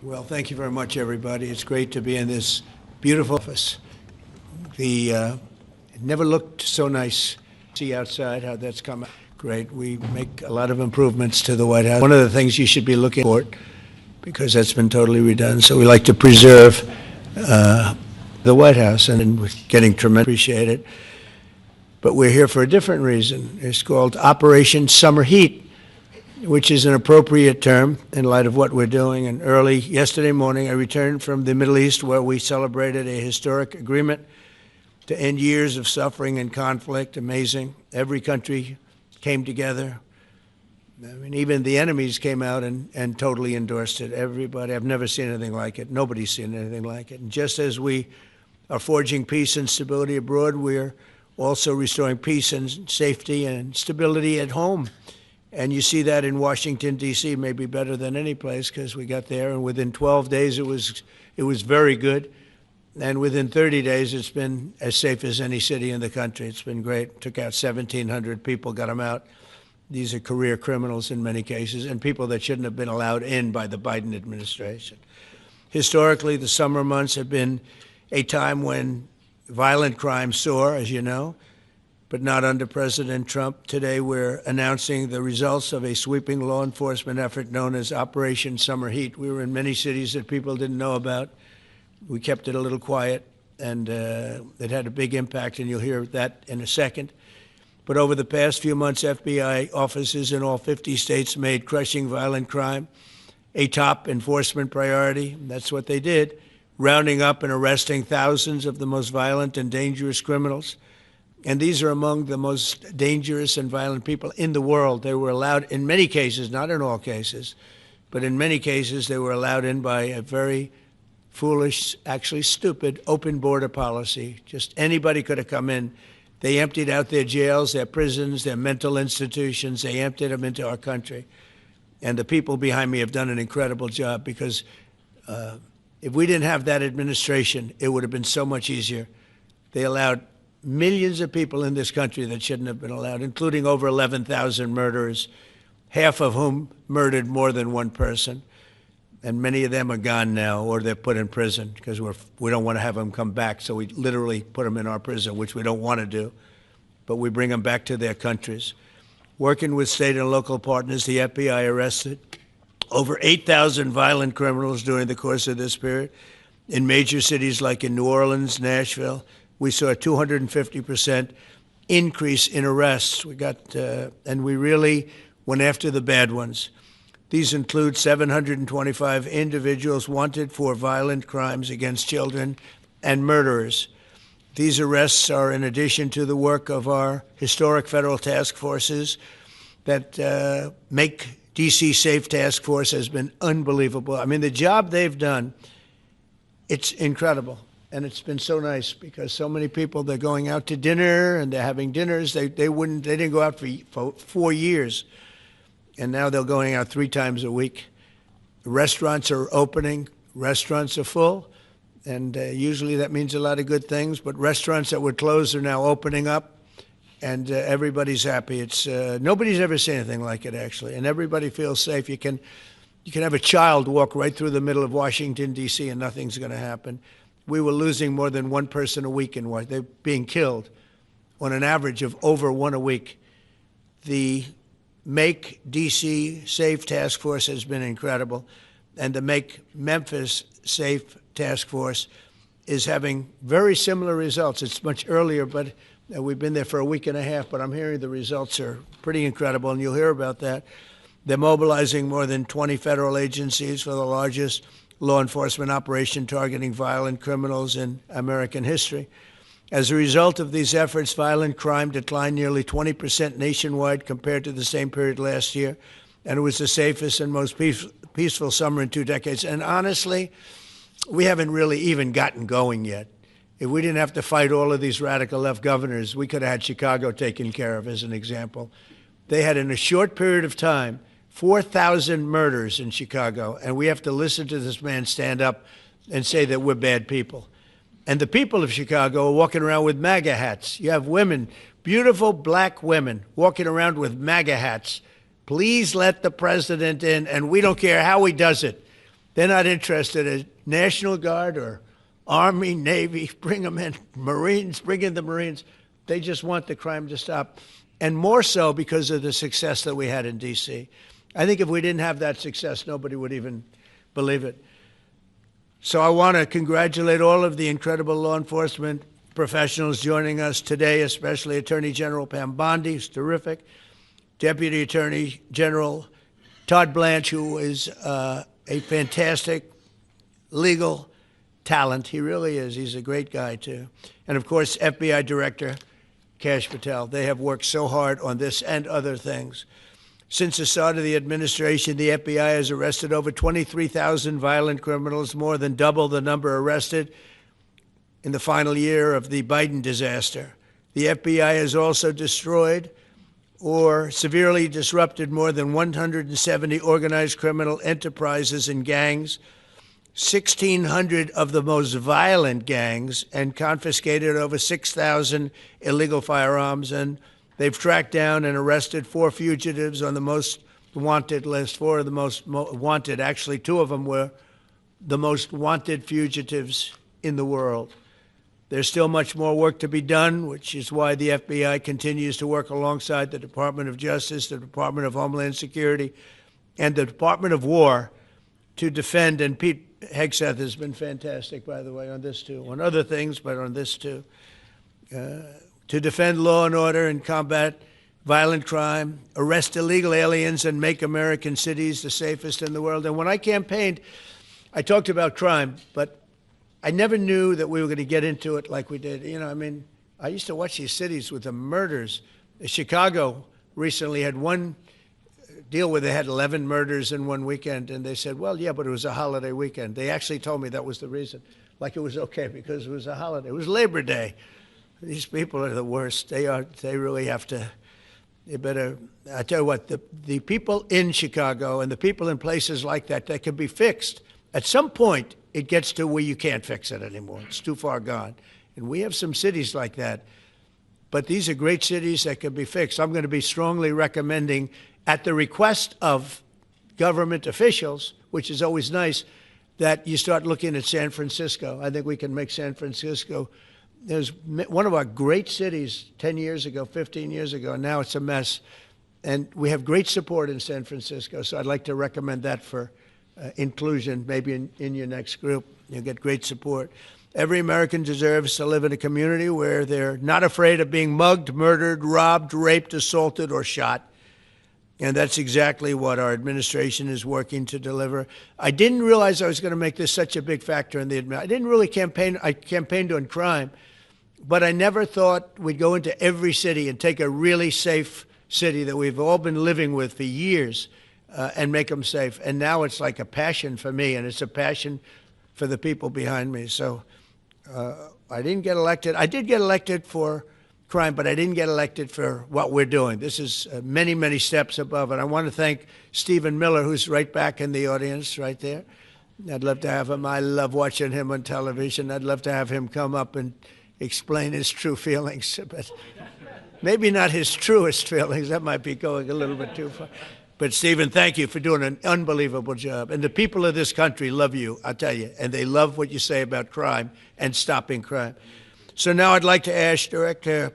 Well, thank you very much, everybody. It's great to be in this beautiful office. It never looked so nice. See outside how that's come out. Great. We make a lot of improvements to the White House. One of the things you should be looking for, because that's been totally redone. So we like to preserve the White House, and we're getting tremendous appreciate it. But we're here for a different reason. It's called Operation Summer Heat, which is an appropriate term in light of what we're doing. And early yesterday morning, I returned from the Middle East, where we celebrated a historic agreement to end years of suffering and conflict. Amazing. Every country came together. I mean, even the enemies came out and totally endorsed it. Everybody. I've never seen anything like it. Nobody's seen anything like it. And just as we are forging peace and stability abroad, we're also restoring peace and safety and stability at home. And you see that in Washington, D.C., maybe better than any place, because we got there, and within 12 days it was very good. And within 30 days, it's been as safe as any city in the country. It's been great. Took out 1,700 people, got them out. These are career criminals in many cases, and people that shouldn't have been allowed in by the Biden administration. Historically, the summer months have been a time when violent crime soar, as you know, but not under President Trump. Today, we're announcing the results of a sweeping law enforcement effort known as Operation Summer Heat. We were in many cities that people didn't know about. We kept it a little quiet, and it had a big impact, and you'll hear that in a second. But over the past few months, FBI offices in all 50 states made crushing violent crime a top enforcement priority. That's what they did, rounding up and arresting thousands of the most violent and dangerous criminals. And these are among the most dangerous and violent people in the world. They were allowed, in many cases, not in all cases, but in many cases, they were allowed in by a very foolish, actually stupid, open border policy. Just anybody could have come in. They emptied out their jails, their prisons, their mental institutions. They emptied them into our country. And the people behind me have done an incredible job, because if we didn't have that administration, it would have been so much easier. They allowed millions of people in this country that shouldn't have been allowed, including over 11,000 murderers, half of whom murdered more than one person. And many of them are gone now, or they're put in prison, because we don't want to have them come back. So we literally put them in our prison, which we don't want to do. But we bring them back to their countries. Working with state and local partners, the FBI arrested over 8,000 violent criminals during the course of this period. In major cities like in New Orleans, Nashville, we saw a 250% increase in arrests. And we really went after the bad ones. These include 725 individuals wanted for violent crimes against children and murderers. These arrests are in addition to the work of our historic federal task forces. That Make D.C. Safe Task Force has been unbelievable. I mean, the job they've done, it's incredible. And it's been so nice, because so many people, they're going out to dinner and they're having dinners. They didn't go out for 4 years. And now they're going out 3 times a week. Restaurants are opening. Restaurants are full. And usually that means a lot of good things. But restaurants that were closed are now opening up. And everybody's happy. It's nobody's ever seen anything like it, actually. And everybody feels safe. You can have a child walk right through the middle of Washington, D.C., and nothing's going to happen. We were losing more than one person a week in Washington. They're being killed on an average of over one a week. The Make D.C. Safe Task Force has been incredible. And the Make Memphis Safe Task Force is having very similar results. It's much earlier, but we've been there for a week and a half, but I'm hearing the results are pretty incredible, and you'll hear about that. They're mobilizing more than 20 federal agencies for the largest law enforcement operation targeting violent criminals in American history. As a result of these efforts, violent crime declined nearly 20% nationwide compared to the same period last year, and it was the safest and most peaceful summer in 2 decades. And honestly, we haven't really even gotten going yet. If we didn't have to fight all of these radical left governors, we could have had Chicago taken care of, as an example. They had, in a short period of time, 4,000 murders in Chicago, and we have to listen to this man stand up and say that we're bad people. And the people of Chicago are walking around with MAGA hats. You have women, beautiful black women, walking around with MAGA hats. Please let the president in, and we don't care how he does it. They're not interested in National Guard or Army, Navy, bring them in, Marines, bring in the Marines. They just want the crime to stop. And more so because of the success that we had in D.C. I think if we didn't have that success, nobody would even believe it. So I want to congratulate all of the incredible law enforcement professionals joining us today, especially Attorney General Pam Bondi, who's terrific, Deputy Attorney General Todd Blanche, who is a fantastic legal talent. He really is. He's a great guy, too. And, of course, FBI Director Kash Patel. They have worked so hard on this and other things. Since the start of the administration, the FBI has arrested over 23,000 violent criminals, more than double the number arrested in the final year of the Biden disaster. The FBI has also destroyed or severely disrupted more than 170 organized criminal enterprises and gangs, 1,600 of the most violent gangs, and confiscated over 6,000 illegal firearms. And they've tracked down and arrested 4 fugitives on the most wanted list, 4 of the most wanted. Actually, 2 of them were the most wanted fugitives in the world. There's still much more work to be done, which is why the FBI continues to work alongside the Department of Justice, the Department of Homeland Security, and the Department of War to defend. And Pete Hegseth has been fantastic, by the way, on this too, on other things, but on this too, to defend law and order and combat violent crime, arrest illegal aliens, and make American cities the safest in the world. And when I campaigned, I talked about crime, but I never knew that we were going to get into it like we did. You know, I mean, I used to watch these cities with the murders. Chicago recently had one deal where they had 11 murders in one weekend, and they said, well, yeah, but it was a holiday weekend. They actually told me that was the reason, like it was okay because it was a holiday. It was Labor Day. These people are the worst. They really have to, they better, I tell you what, the people in Chicago and the people in places like that can be fixed. At some point, it gets to where you can't fix it anymore. It's too far gone. And we have some cities like that. But these are great cities that can be fixed. I'm going to be strongly recommending, at the request of government officials, which is always nice, that you start looking at San Francisco. I think we can make San Francisco. There's one of our great cities 10 years ago, 15 years ago, and now it's a mess. And we have great support in San Francisco, so I'd like to recommend that for inclusion, maybe in your next group. You'll get great support. Every American deserves to live in a community where they're not afraid of being mugged, murdered, robbed, raped, assaulted, or shot. And that's exactly what our administration is working to deliver. I didn't realize I was going to make this such a big factor in the administration. I didn't really campaign. I campaigned on crime, but I never thought we'd go into every city and take a really safe city that we've all been living with for years and make them safe. And now it's like a passion for me, and it's a passion for the people behind me. So I didn't get elected. I did get elected for crime, but I didn't get elected for what we're doing. This is many, many steps above. And I want to thank Stephen Miller, who's right back in the audience right there. I'd love to have him. I love watching him on television. I'd love to have him come up and explain his true feelings, but maybe not his truest feelings. That might be going a little bit too far. But, Stephen, thank you for doing an unbelievable job. And the people of this country love you, I'll tell you, and they love what you say about crime and stopping crime. So now I'd like to ask Director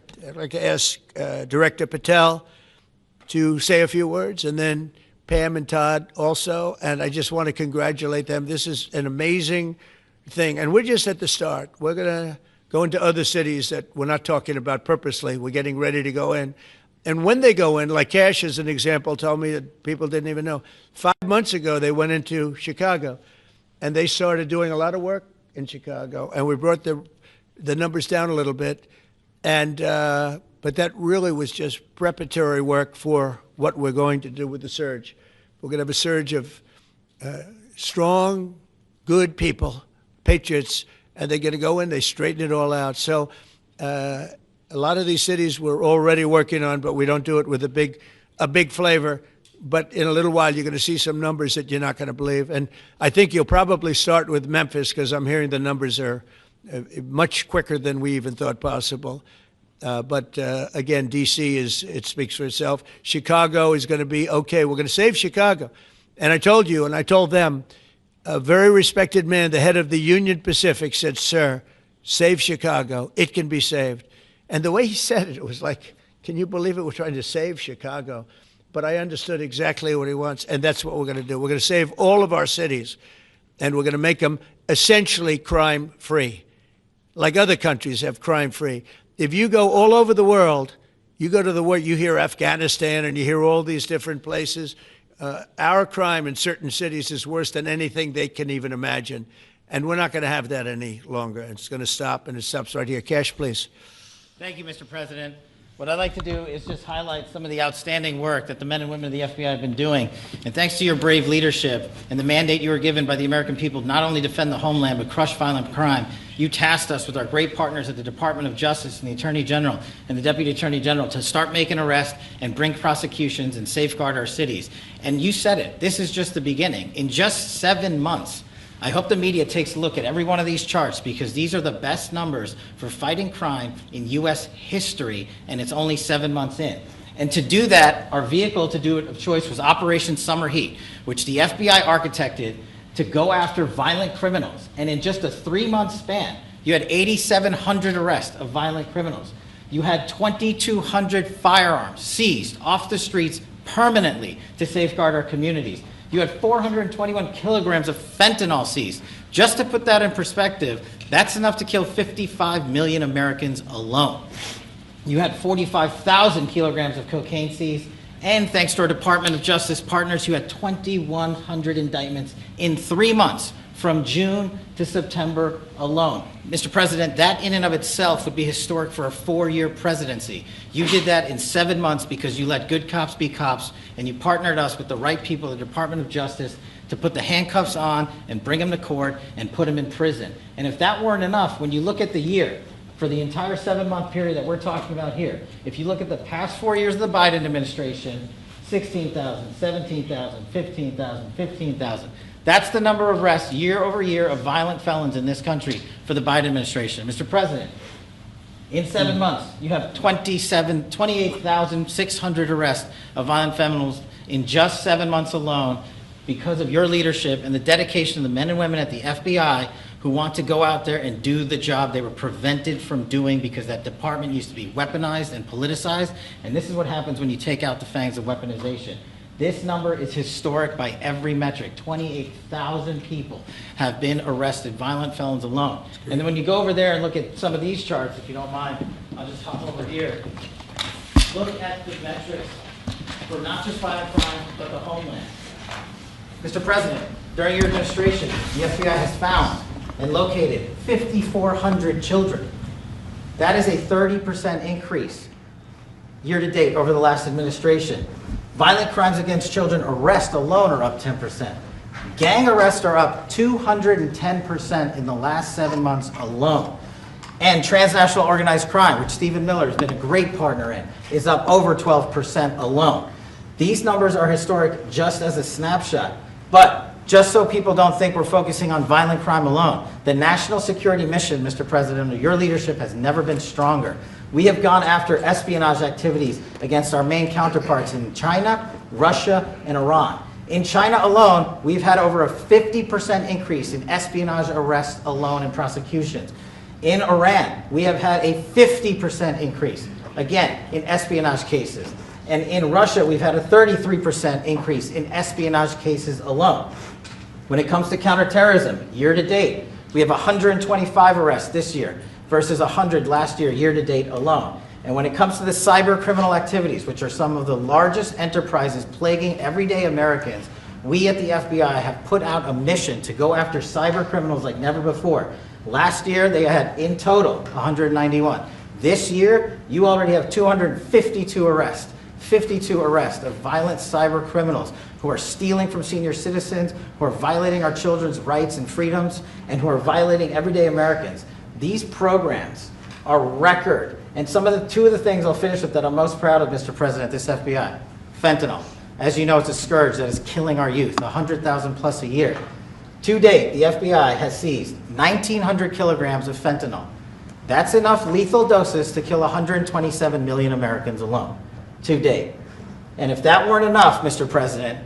Patel to say a few words, and then Pam and Todd also. And I just want to congratulate them. This is an amazing thing. And we're just at the start. We're going to go into other cities that we're not talking about purposely. We're getting ready to go in. And when they go in, like Kash as an example told me that people didn't even know, 5 months ago they went into Chicago, and they started doing a lot of work in Chicago, and we brought the numbers down a little bit, and but that really was just preparatory work for what we're going to do with the surge. We're going to have a surge of strong, good people, patriots, and they're going to go in, they straighten it all out. So a lot of these cities we're already working on, but we don't do it with a big flavor. But in a little while, you're going to see some numbers that you're not going to believe. And I think you'll probably start with Memphis, because I'm hearing the numbers are much quicker than we even thought possible. But again, D.C. it speaks for itself. Chicago is going to be okay. We're going to save Chicago. And I told you, and I told them, A very respected man, the head of the Union Pacific, said, "Sir, save Chicago. It can be saved." And the way he said it, it was like, can you believe it? We're trying to save Chicago. But I understood exactly what he wants, and that's what we're going to do. We're going to save all of our cities, and we're going to make them essentially crime-free, like other countries have crime-free. If you go all over the world, you go to the world, you hear Afghanistan and you hear all these different places. Our crime in certain cities is worse than anything they can even imagine. And we're not going to have that any longer. It's going to stop, and it stops right here. Cash, please. Thank you, Mr. President. What I'd like to do is just highlight some of the outstanding work that the men and women of the FBI have been doing. And thanks to your brave leadership and the mandate you were given by the American people to not only defend the homeland but crush violent crime, you tasked us with our great partners at the Department of Justice and the Attorney General and the Deputy Attorney General to start making arrests and bring prosecutions and safeguard our cities. And you said it, this is just the beginning. In just 7 months, I hope the media takes a look at every one of these charts, because these are the best numbers for fighting crime in U.S. history, and it's only 7 months in. And to do that, our vehicle to do it of choice was Operation Summer Heat, which the FBI architected to go after violent criminals. And in just a 3-month span, you had 8,700 arrests of violent criminals. You had 2,200 firearms seized off the streets permanently to safeguard our communities. You had 421 kilograms of fentanyl seized. Just to put that in perspective, that's enough to kill 55 million Americans alone. You had 45,000 kilograms of cocaine seized, and thanks to our Department of Justice partners, you had 2,100 indictments in 3 months, from June to September alone. Mr. President, that in and of itself would be historic for a 4-year presidency. You did that in 7 months because you let good cops be cops, and you partnered us with the right people at the Department of Justice to put the handcuffs on and bring them to court and put them in prison. And if that weren't enough, when you look at the year, for the entire 7-month period that we're talking about here, if you look at the past 4 years of the Biden administration, 16,000, 17,000, 15,000, 15,000. That's the number of arrests year over year of violent felons in this country for the Biden administration. Mr. President, in 7 months, you have 28,600 arrests of violent felons in just 7 months alone, because of your leadership and the dedication of the men and women at the FBI who want to go out there and do the job they were prevented from doing because that department used to be weaponized and politicized. And this is what happens when you take out the fangs of weaponization. This number is historic by every metric. 28,000 people have been arrested, violent felons alone. And then when you go over there and look at some of these charts, if you don't mind, I'll just hop over here. Look at the metrics for not just violent crime, but the homeland. Mr. President, during your administration, the FBI has found and located 5,400 children. That is a 30% increase year to date over the last administration. Violent crimes against children arrests alone are up 10%. Gang arrests are up 210% in the last 7 months alone. And transnational organized crime, which Stephen Miller has been a great partner in, is up over 12% alone. These numbers are historic just as a snapshot. But just so people don't think we're focusing on violent crime alone, the national security mission, Mr. President, under your leadership has never been stronger. We have gone after espionage activities against our main counterparts in China, Russia, and Iran. In China alone, we've had over a 50% increase in espionage arrests alone and prosecutions. In Iran, we have had a 50% increase, again, in espionage cases. And in Russia, we've had a 33% increase in espionage cases alone. When it comes to counterterrorism, year to date, we have 125 arrests this year versus 100 last year, year to date alone. And when it comes to the cyber criminal activities, which are some of the largest enterprises plaguing everyday Americans, we at the FBI have put out a mission to go after cyber criminals like never before. Last year, they had in total 191. This year, you already have 252 arrests. 52 arrests of violent cyber criminals who are stealing from senior citizens, who are violating our children's rights and freedoms, and who are violating everyday Americans. These programs are record. And two of the things I'll finish with that I'm most proud of, Mr. President, this FBI. Fentanyl. As you know, it's a scourge that is killing our youth, 100,000 plus a year. To date, the FBI has seized 1,900 kilograms of fentanyl. That's enough lethal doses to kill 127 million Americans alone. To date. And if that weren't enough, Mr. President,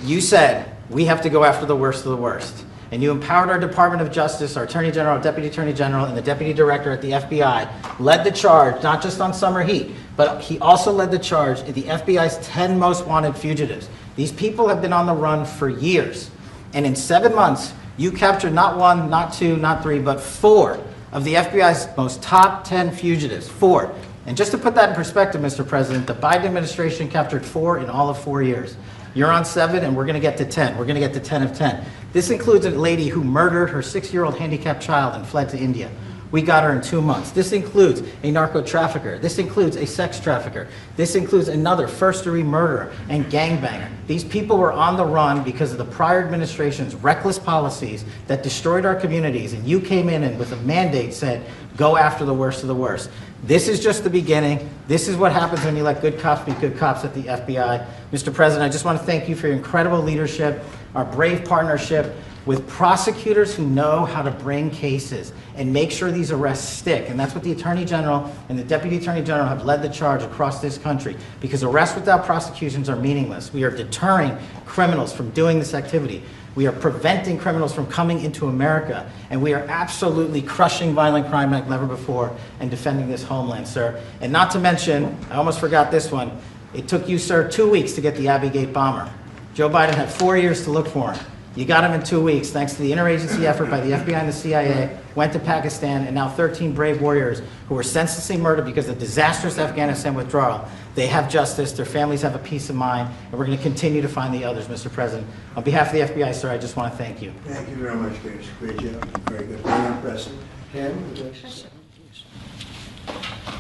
you said we have to go after the worst of the worst. And you empowered our Department of Justice, our Attorney General, Deputy Attorney General, and the Deputy Director at the FBI, led the charge, not just on summer heat, but he also led the charge at the FBI's 10 most wanted fugitives. These people have been on the run for years. And in 7 months, you captured not 1, not 2, not 3, but 4 of the FBI's most top 10 fugitives. 4. And just to put that in perspective, Mr. President, the Biden administration captured 4 in all of 4 years. You're on 7, and we're going to get to 10. We're going to get to 10 of 10. This includes a lady who murdered her 6-year-old handicapped child and fled to India. We got her in 2 months. This includes a narco trafficker. This includes a sex trafficker. This includes another first-degree murderer and gangbanger. These people were on the run because of the prior administration's reckless policies that destroyed our communities, and you came in and with a mandate said, go after the worst of the worst. This is just the beginning. This is what happens when you let good cops be good cops at the FBI. Mr. President, I just want to thank you for your incredible leadership, our brave partnership with prosecutors who know how to bring cases and make sure these arrests stick. And that's what the Attorney General and the Deputy Attorney General have led the charge across this country, because arrests without prosecutions are meaningless. We are deterring criminals from doing this activity. We are preventing criminals from coming into America, and we are absolutely crushing violent crime like never before and defending this homeland, sir. And not to mention, I almost forgot this one, it took you, sir, 2 weeks to get the Abbey Gate bomber. Joe Biden had 4 years to look for him. You got him in 2 weeks, thanks to the interagency effort by the FBI and the CIA, went to Pakistan, and now 13 brave warriors who were senselessly murdered because of the disastrous Afghanistan withdrawal. They have justice, their families have a peace of mind, and we're going to continue to find the others, Mr. President. On behalf of the FBI, sir, I just want to thank you. Thank you very much, Chris. Great job. Very good. Very impressive. Ken, would you like to say?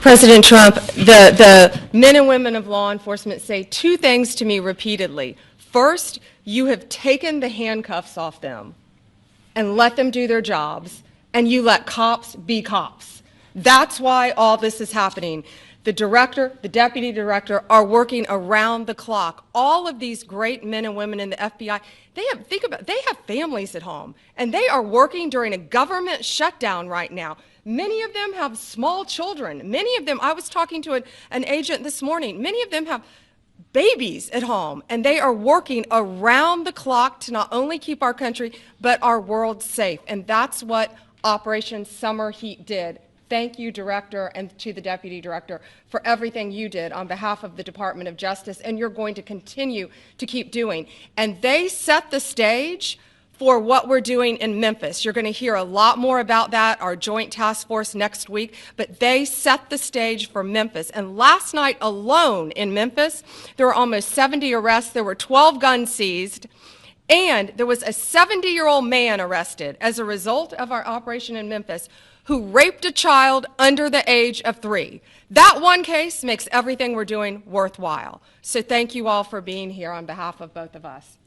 President Trump, the men and women of law enforcement say 2 things to me repeatedly. First, you have taken the handcuffs off them and let them do their jobs, and you let cops be cops. That's why all this is happening. The director, the deputy director are working around the clock. All of these great men and women in the FBI, they have families at home, and they are working during a government shutdown right now. Many of them have small children. Many of them, I was talking to an agent this morning, many of them have babies at home, and they are working around the clock to not only keep our country, but our world safe. And that's what Operation Summer Heat did. Thank you, Director, and to the Deputy Director for everything you did on behalf of the Department of Justice, and you're going to continue to keep doing. And they set the stage for what we're doing in Memphis. You're going to hear a lot more about that, our joint task force next week, but they set the stage for Memphis. And last night alone in Memphis, there were almost 70 arrests, there were 12 guns seized, and there was a 70-year-old man arrested as a result of our operation in Memphis who raped a child under the age of 3. That one case makes everything we're doing worthwhile. So thank you all for being here on behalf of both of us.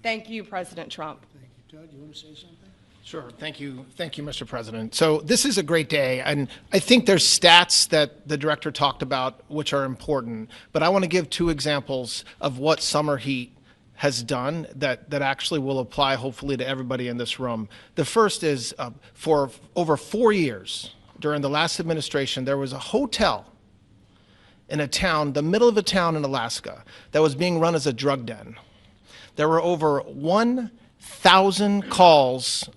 Thank you, President Trump. Thank you. Todd, you want to say something? Sure. Thank you, Mr. President. So this is a great day, and I think there's stats that the director talked about which are important, but I want to give 2 examples of what summer heat has done that actually will apply hopefully to everybody in this room. The first is for over 4 years during the last administration, there was a hotel in a town, the middle of a town in Alaska, that was being run as a drug den. There were over 1,000 calls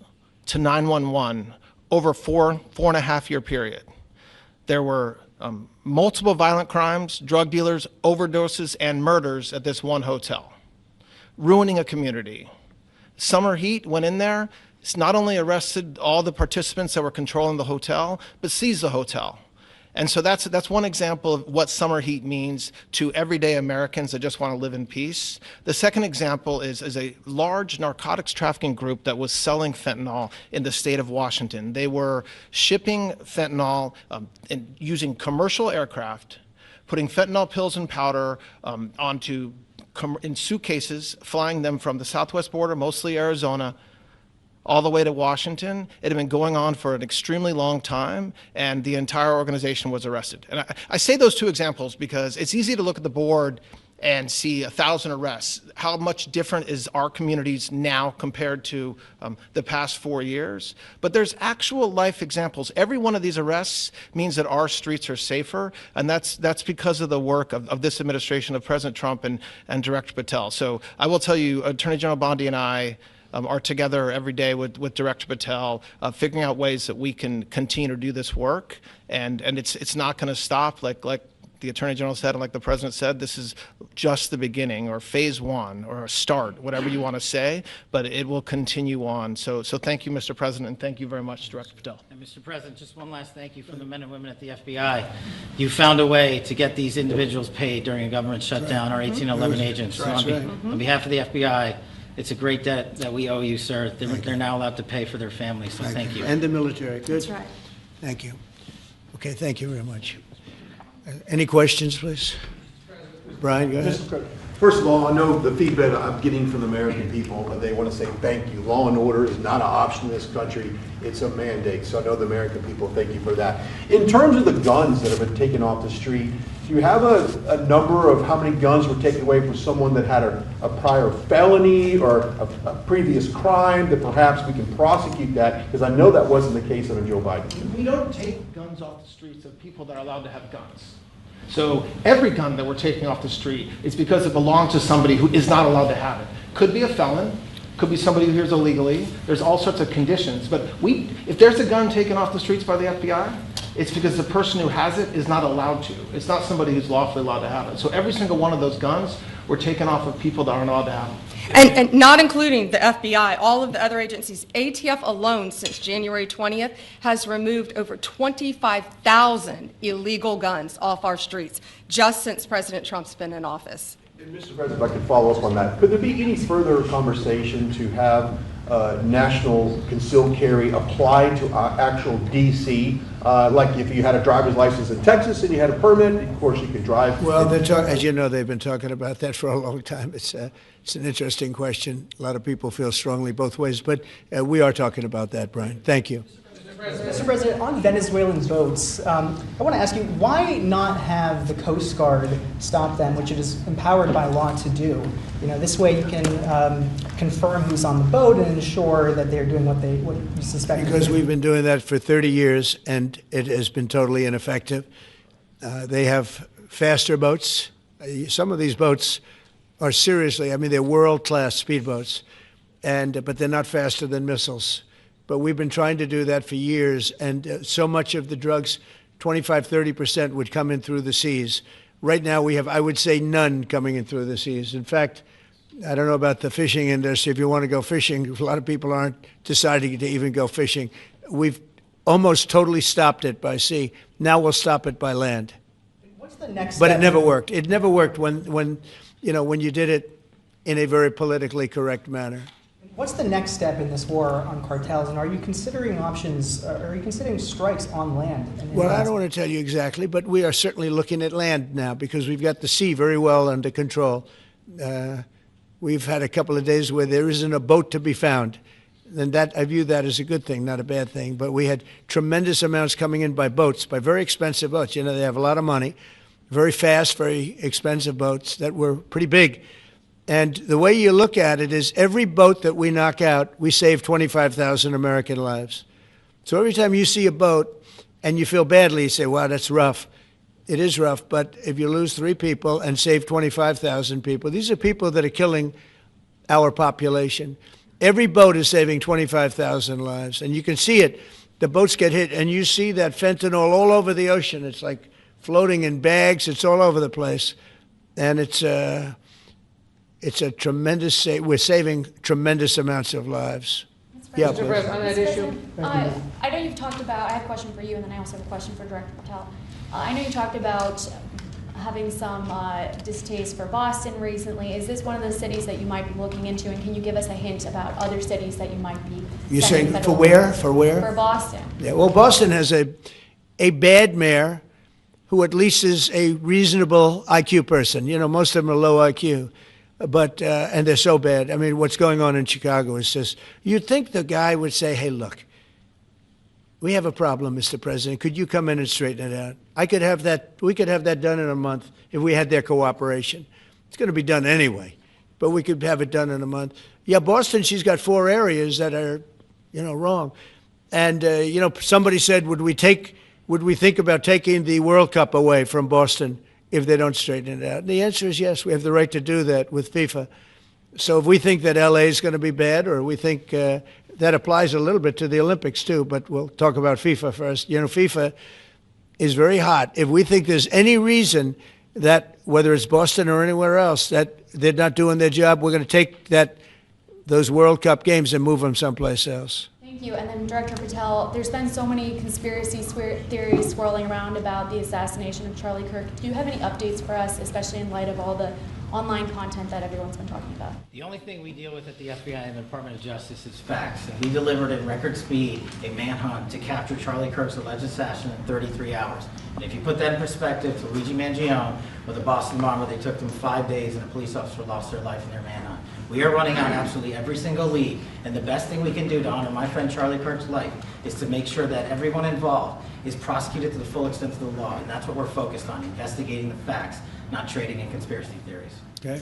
to 911 over 4.5 year period. There were multiple violent crimes, drug dealers, overdoses, and murders at this one hotel, ruining a community. Summer Heat went in there, it's not only arrested all the participants that were controlling the hotel, but seized the hotel. And so that's one example of what summer heat means to everyday Americans that just want to live in peace. The second example is a large narcotics trafficking group that was selling fentanyl in the state of Washington. They were shipping fentanyl and using commercial aircraft, putting fentanyl pills and powder in suitcases, flying them from the southwest border, mostly Arizona, all the way to Washington. It had been going on for an extremely long time, and the entire organization was arrested. And I say those 2 examples because it's easy to look at the board and see 1,000 arrests. How much different is our communities now compared to the past 4 years? But there's actual life examples. Every one of these arrests means that our streets are safer, and that's because of the work of this administration, of President Trump and Director Patel. So I will tell you, Attorney General Bondi and I are together every day with Director Patel, figuring out ways that we can continue to do this work, and it's not going to stop. Like the Attorney General said, and like the President said, this is just the beginning, or phase one, or a start, whatever you want to say, but it will continue on. So thank you, Mr. President, and thank you very much, Director Patel. And Mr. President, just one last thank you from the men and women at the FBI. You found a way to get these individuals paid during a government shutdown, our 1811 agents. So on behalf of the FBI, it's a great debt that we owe you, sir. They're now allowed to pay for their families, so thank you. And the military. Good. That's right. Thank you. Okay, thank you very much. Any questions, please? Brian, go ahead. First of all, I know the feedback I'm getting from the American people, they want to say thank you. Law and order is not an option in this country, it's a mandate. So I know the American people thank you for that. In terms of the guns that have been taken off the street, do you have a number of how many guns were taken away from someone that had a prior felony or a previous crime, that perhaps we can prosecute that? Because I know that wasn't the case under Joe Biden. We don't take guns off the streets of people that are allowed to have guns. So every gun that we're taking off the street is because it belongs to somebody who is not allowed to have it. Could be a felon, could be somebody who hears illegally. There's all sorts of conditions. But if there's a gun taken off the streets by the FBI, it's because the person who has it is not allowed to. It's not somebody who's lawfully allowed to have it. So every single one of those guns were taken off of people that aren't allowed to have them. And not including the FBI, all of the other agencies. ATF alone, since January 20th, has removed over 25,000 illegal guns off our streets, just since President Trump's been in office. And Mr. President, if I could follow up on that, could there be any further conversation to have national concealed carry applied to actual DC? Like if you had a driver's license in Texas and you had a permit, of course you could drive. Well, as you know, they've been talking about that for a long time. It's an interesting question. A lot of people feel strongly both ways, but we are talking about that, Brian. Thank you. Mr. President, on Venezuelan boats, I want to ask you, why not have the Coast Guard stop them, which it is empowered by law to do? You know, this way you can confirm who's on the boat and ensure that they're doing what you suspect. Because we've been doing that for 30 years, and it has been totally ineffective. They have faster boats. Some of these boats are seriously, I mean, they're world-class speedboats, but they're not faster than missiles. But we've been trying to do that for years, and so much of the drugs, 25–30%, would come in through the seas. Right now we have, I would say, none coming in through the seas. In fact, I don't know about the fishing industry. If you want to go fishing, a lot of people aren't deciding to even go fishing. We've almost totally stopped it by sea. Now we'll stop it by land. What's the next But step? it never worked. It never worked when you did it in a very politically correct manner. What's the next step in this war on cartels, and are you considering options, are you considering strikes on land? Well, I don't want to tell you exactly, but we are certainly looking at land now because we've got the sea very well under control. We've had a couple of days where there isn't a boat to be found. And that, I view that as a good thing, not a bad thing. But we had tremendous amounts coming in by boats, by very expensive boats. You know, they have a lot of money, very fast, very expensive boats that were pretty big. And the way you look at it is every boat that we knock out, we save 25,000 American lives. So every time you see a boat and you feel badly, you say, wow, that's rough. It is rough, but if you lose 3 people and save 25,000 people, these are people that are killing our population. Every boat is saving 25,000 lives, and you can see it. The boats get hit, and you see that fentanyl all over the ocean. It's like floating in bags. It's all over the place, and it's a tremendous. We're saving tremendous amounts of lives. Yeah, Mr. please. President, on that issue. I know you've talked about, I have a question for you, and then I also have a question for Director Patel. I know you talked about having some distaste for Boston recently. Is this one of the cities that you might be looking into, and can you give us a hint about other cities that you might be You're sending saying for federal where? money? For where? For Boston. Yeah, well, Boston has a bad mayor who at least is a reasonable IQ person. You know, most of them are low IQ. But, and they're so bad. I mean, what's going on in Chicago is just, you'd think the guy would say, hey, look, we have a problem, Mr. President. Could you come in and straighten it out? We could have that done in a month if we had their cooperation. It's going to be done anyway, but we could have it done in a month. Yeah, Boston, she's got 4 areas that are, wrong. And, somebody said, would we think about taking the World Cup away from Boston if they don't straighten it out? And the answer is yes. We have the right to do that with FIFA. So if we think that LA is going to be bad, or we think that applies a little bit to the Olympics too, but we'll talk about FIFA first. FIFA is very hot. If we think there's any reason that, whether it's Boston or anywhere else, that they're not doing their job, we're going to take those World Cup games and move them someplace else. Thank you. And then Director Patel, there's been so many conspiracy theories swirling around about the assassination of Charlie Kirk. Do you have any updates for us, especially in light of all the online content that everyone's been talking about? The only thing we deal with at the FBI and the Department of Justice is facts. And we delivered in record speed a manhunt to capture Charlie Kirk's alleged assassin in 33 hours. And if you put that in perspective to Luigi Mangione with the Boston bomber, they took them 5 days and a police officer lost their life in their manhunt. We are running on absolutely every single lead, and the best thing we can do to honor my friend Charlie Kirk's life is to make sure that everyone involved is prosecuted to the full extent of the law, and that's what we're focused on, investigating the facts, not trading in conspiracy theories. Okay.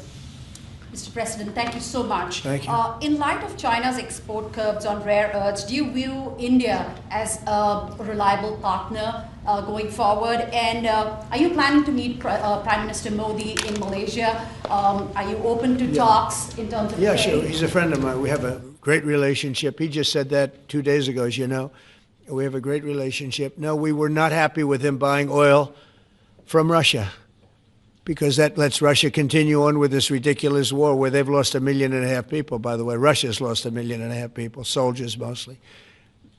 Mr. President, thank you so much. Thank you. In light of China's export curbs on rare earths, do you view India as a reliable partner going forward? And are you planning to meet Prime Minister Modi in Malaysia? Are you open to talks in terms of Yeah, trade? sure. He's a friend of mine. We have a great relationship. He just said that 2 days ago, as you know. We have a great relationship. No, we were not happy with him buying oil from Russia, because that lets Russia continue on with this ridiculous war where they've lost 1.5 million people, by the way. Russia's lost 1.5 million people, soldiers mostly.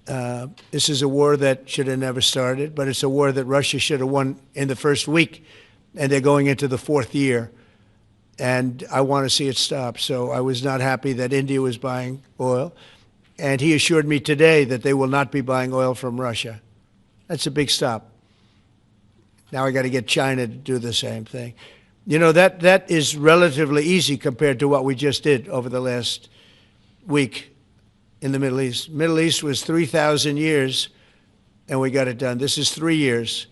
This is a war that should have never started, but it's a war that Russia should have won in the first week, and they're going into the 4th year. And I want to see it stop. So I was not happy that India was buying oil. And he assured me today that they will not be buying oil from Russia. That's a big stop. Now I got to get China to do the same thing. That is relatively easy compared to what we just did over the last week in the Middle East. Middle East was 3,000 years, and we got it done. This is 3 years,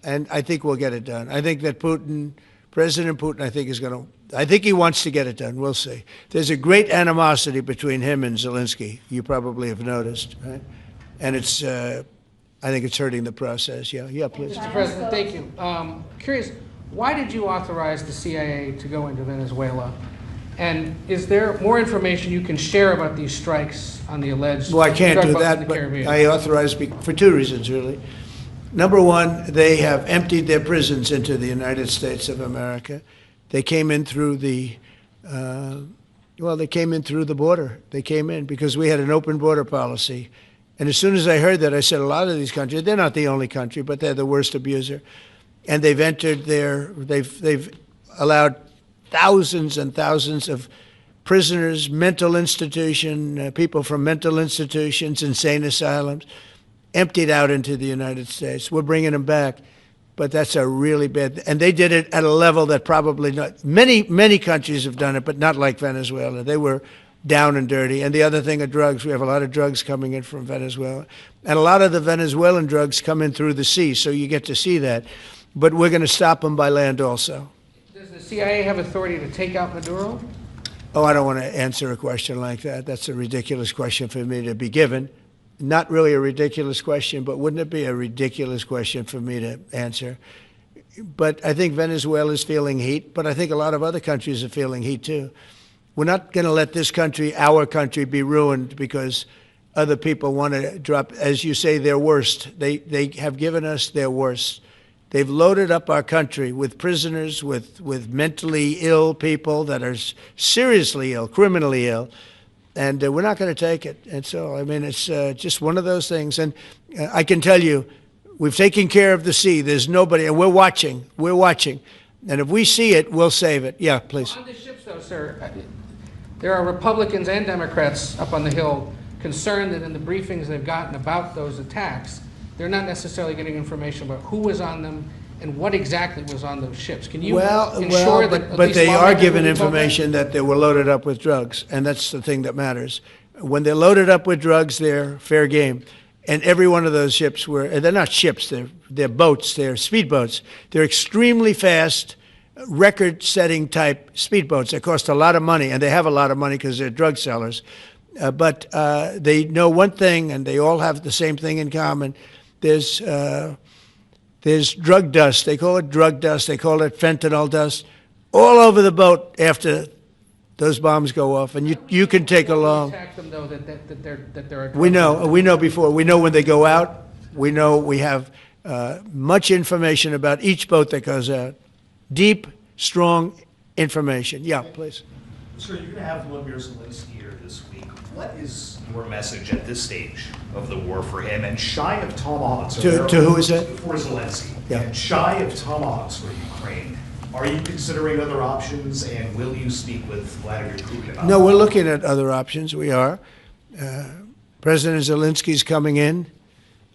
and I think we'll get it done. I think that President Putin, I think he wants to get it done. We'll see. There's a great animosity between him and Zelensky. You probably have noticed, right? And I think it's hurting the process. Yeah, please. Mr. President, thank you. Curious, why did you authorize the CIA to go into Venezuela? And is there more information you can share about these strikes on the alleged Well, I can't do drug busts in that, the but Caribbean? I authorized for 2 reasons, really. Number one, they have emptied their prisons into the United States of America. They came in through the border. They came in because we had an open border policy. And as soon as I heard that, I said, a lot of these countries, they're not the only country, but they're the worst abuser. And they've allowed thousands and thousands of prisoners, mental institution, people from mental institutions, insane asylums, emptied out into the United States. We're bringing them back, but that's a really bad, and they did it at a level that probably not, many countries have done it, but not like Venezuela. They were down and dirty. And the other thing are drugs. We have a lot of drugs coming in from Venezuela. And a lot of the Venezuelan drugs come in through the sea, so you get to see that. But we're going to stop them by land also. Does the CIA have authority to take out Maduro? Oh, I don't want to answer a question like that. That's a ridiculous question for me to be given. Not really a ridiculous question, but wouldn't it be a ridiculous question for me to answer? But I think Venezuela is feeling heat, but I think a lot of other countries are feeling heat too. We're not going to let this country, our country, be ruined because other people want to drop, as you say, their worst. They have given us their worst. They've loaded up our country with prisoners, with mentally ill people that are seriously ill, criminally ill, and we're not going to take it. And so, I mean, it's just one of those things. And I can tell you, we've taken care of the sea. There's nobody, and we're watching. We're watching. And if we see it, we'll save it. Yeah, please. On the ships, though, sir, there are Republicans and Democrats up on the Hill concerned that in the briefings they've gotten about those attacks, they're not necessarily getting information about who was on them and what exactly was on those ships. Can you ensure that but they are given information that they were loaded up with drugs, and that's the thing that matters. When they're loaded up with drugs, they're fair game. And every one of those ships they're not ships, they're boats, they're speedboats. They're extremely fast, record-setting type speedboats that cost a lot of money, and they have a lot of money because they're drug sellers. But they know one thing, and they all have the same thing in common. There's drug dust. They call it drug dust. They call it fentanyl dust all over the boat after those bombs go off. And you can take along. Attack them, though, that they're a We know before. We know when they go out. We know we have much information about each boat that goes out. Deep, strong information. Yeah, please. Sir, you're going to have Volodymyr Zelensky here this week. What is your message at this stage of the war for him? And shy of tomahawks... To who is that? For Zelensky. Yeah. And shy of tomahawks for Ukraine. Are you considering other options, and will you speak with Vladimir Putin about No, we're looking at other options. We are. President Zelensky's coming in.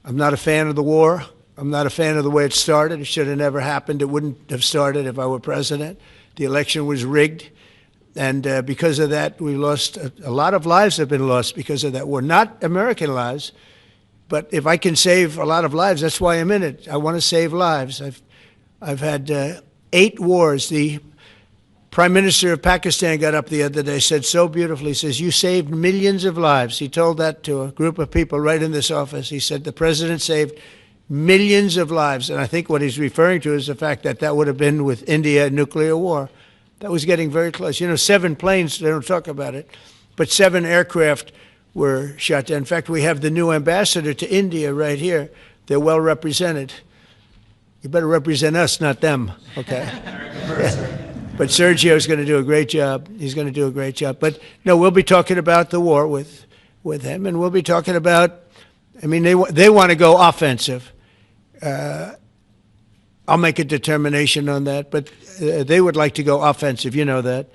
I'm not a fan of the war. I'm not a fan of the way it started. It should have never happened. It wouldn't have started if I were president. The election was rigged. And because of that, we lost a lot of lives have been lost because of that war. Not American lives, but if I can save a lot of lives, that's why I'm in it. I want to save lives. I've had 8 wars. The Prime Minister of Pakistan got up the other day, said so beautifully, he says, you saved millions of lives. He told that to a group of people right in this office. He said the president saved millions of lives. And I think what he's referring to is the fact that that would have been with India, nuclear war. That was getting very close. You know, 7 planes, they don't talk about it, but 7 aircraft were shot down. In fact, we have the new ambassador to India right here. They're well represented. You better represent us, not them, okay? But Sergio's going to do a great job. He's going to do a great job. But no, we'll be talking about the war with him, and we'll be talking about, I mean, they want to go offensive. I'll make a determination on that, but they would like to go offensive, you know that,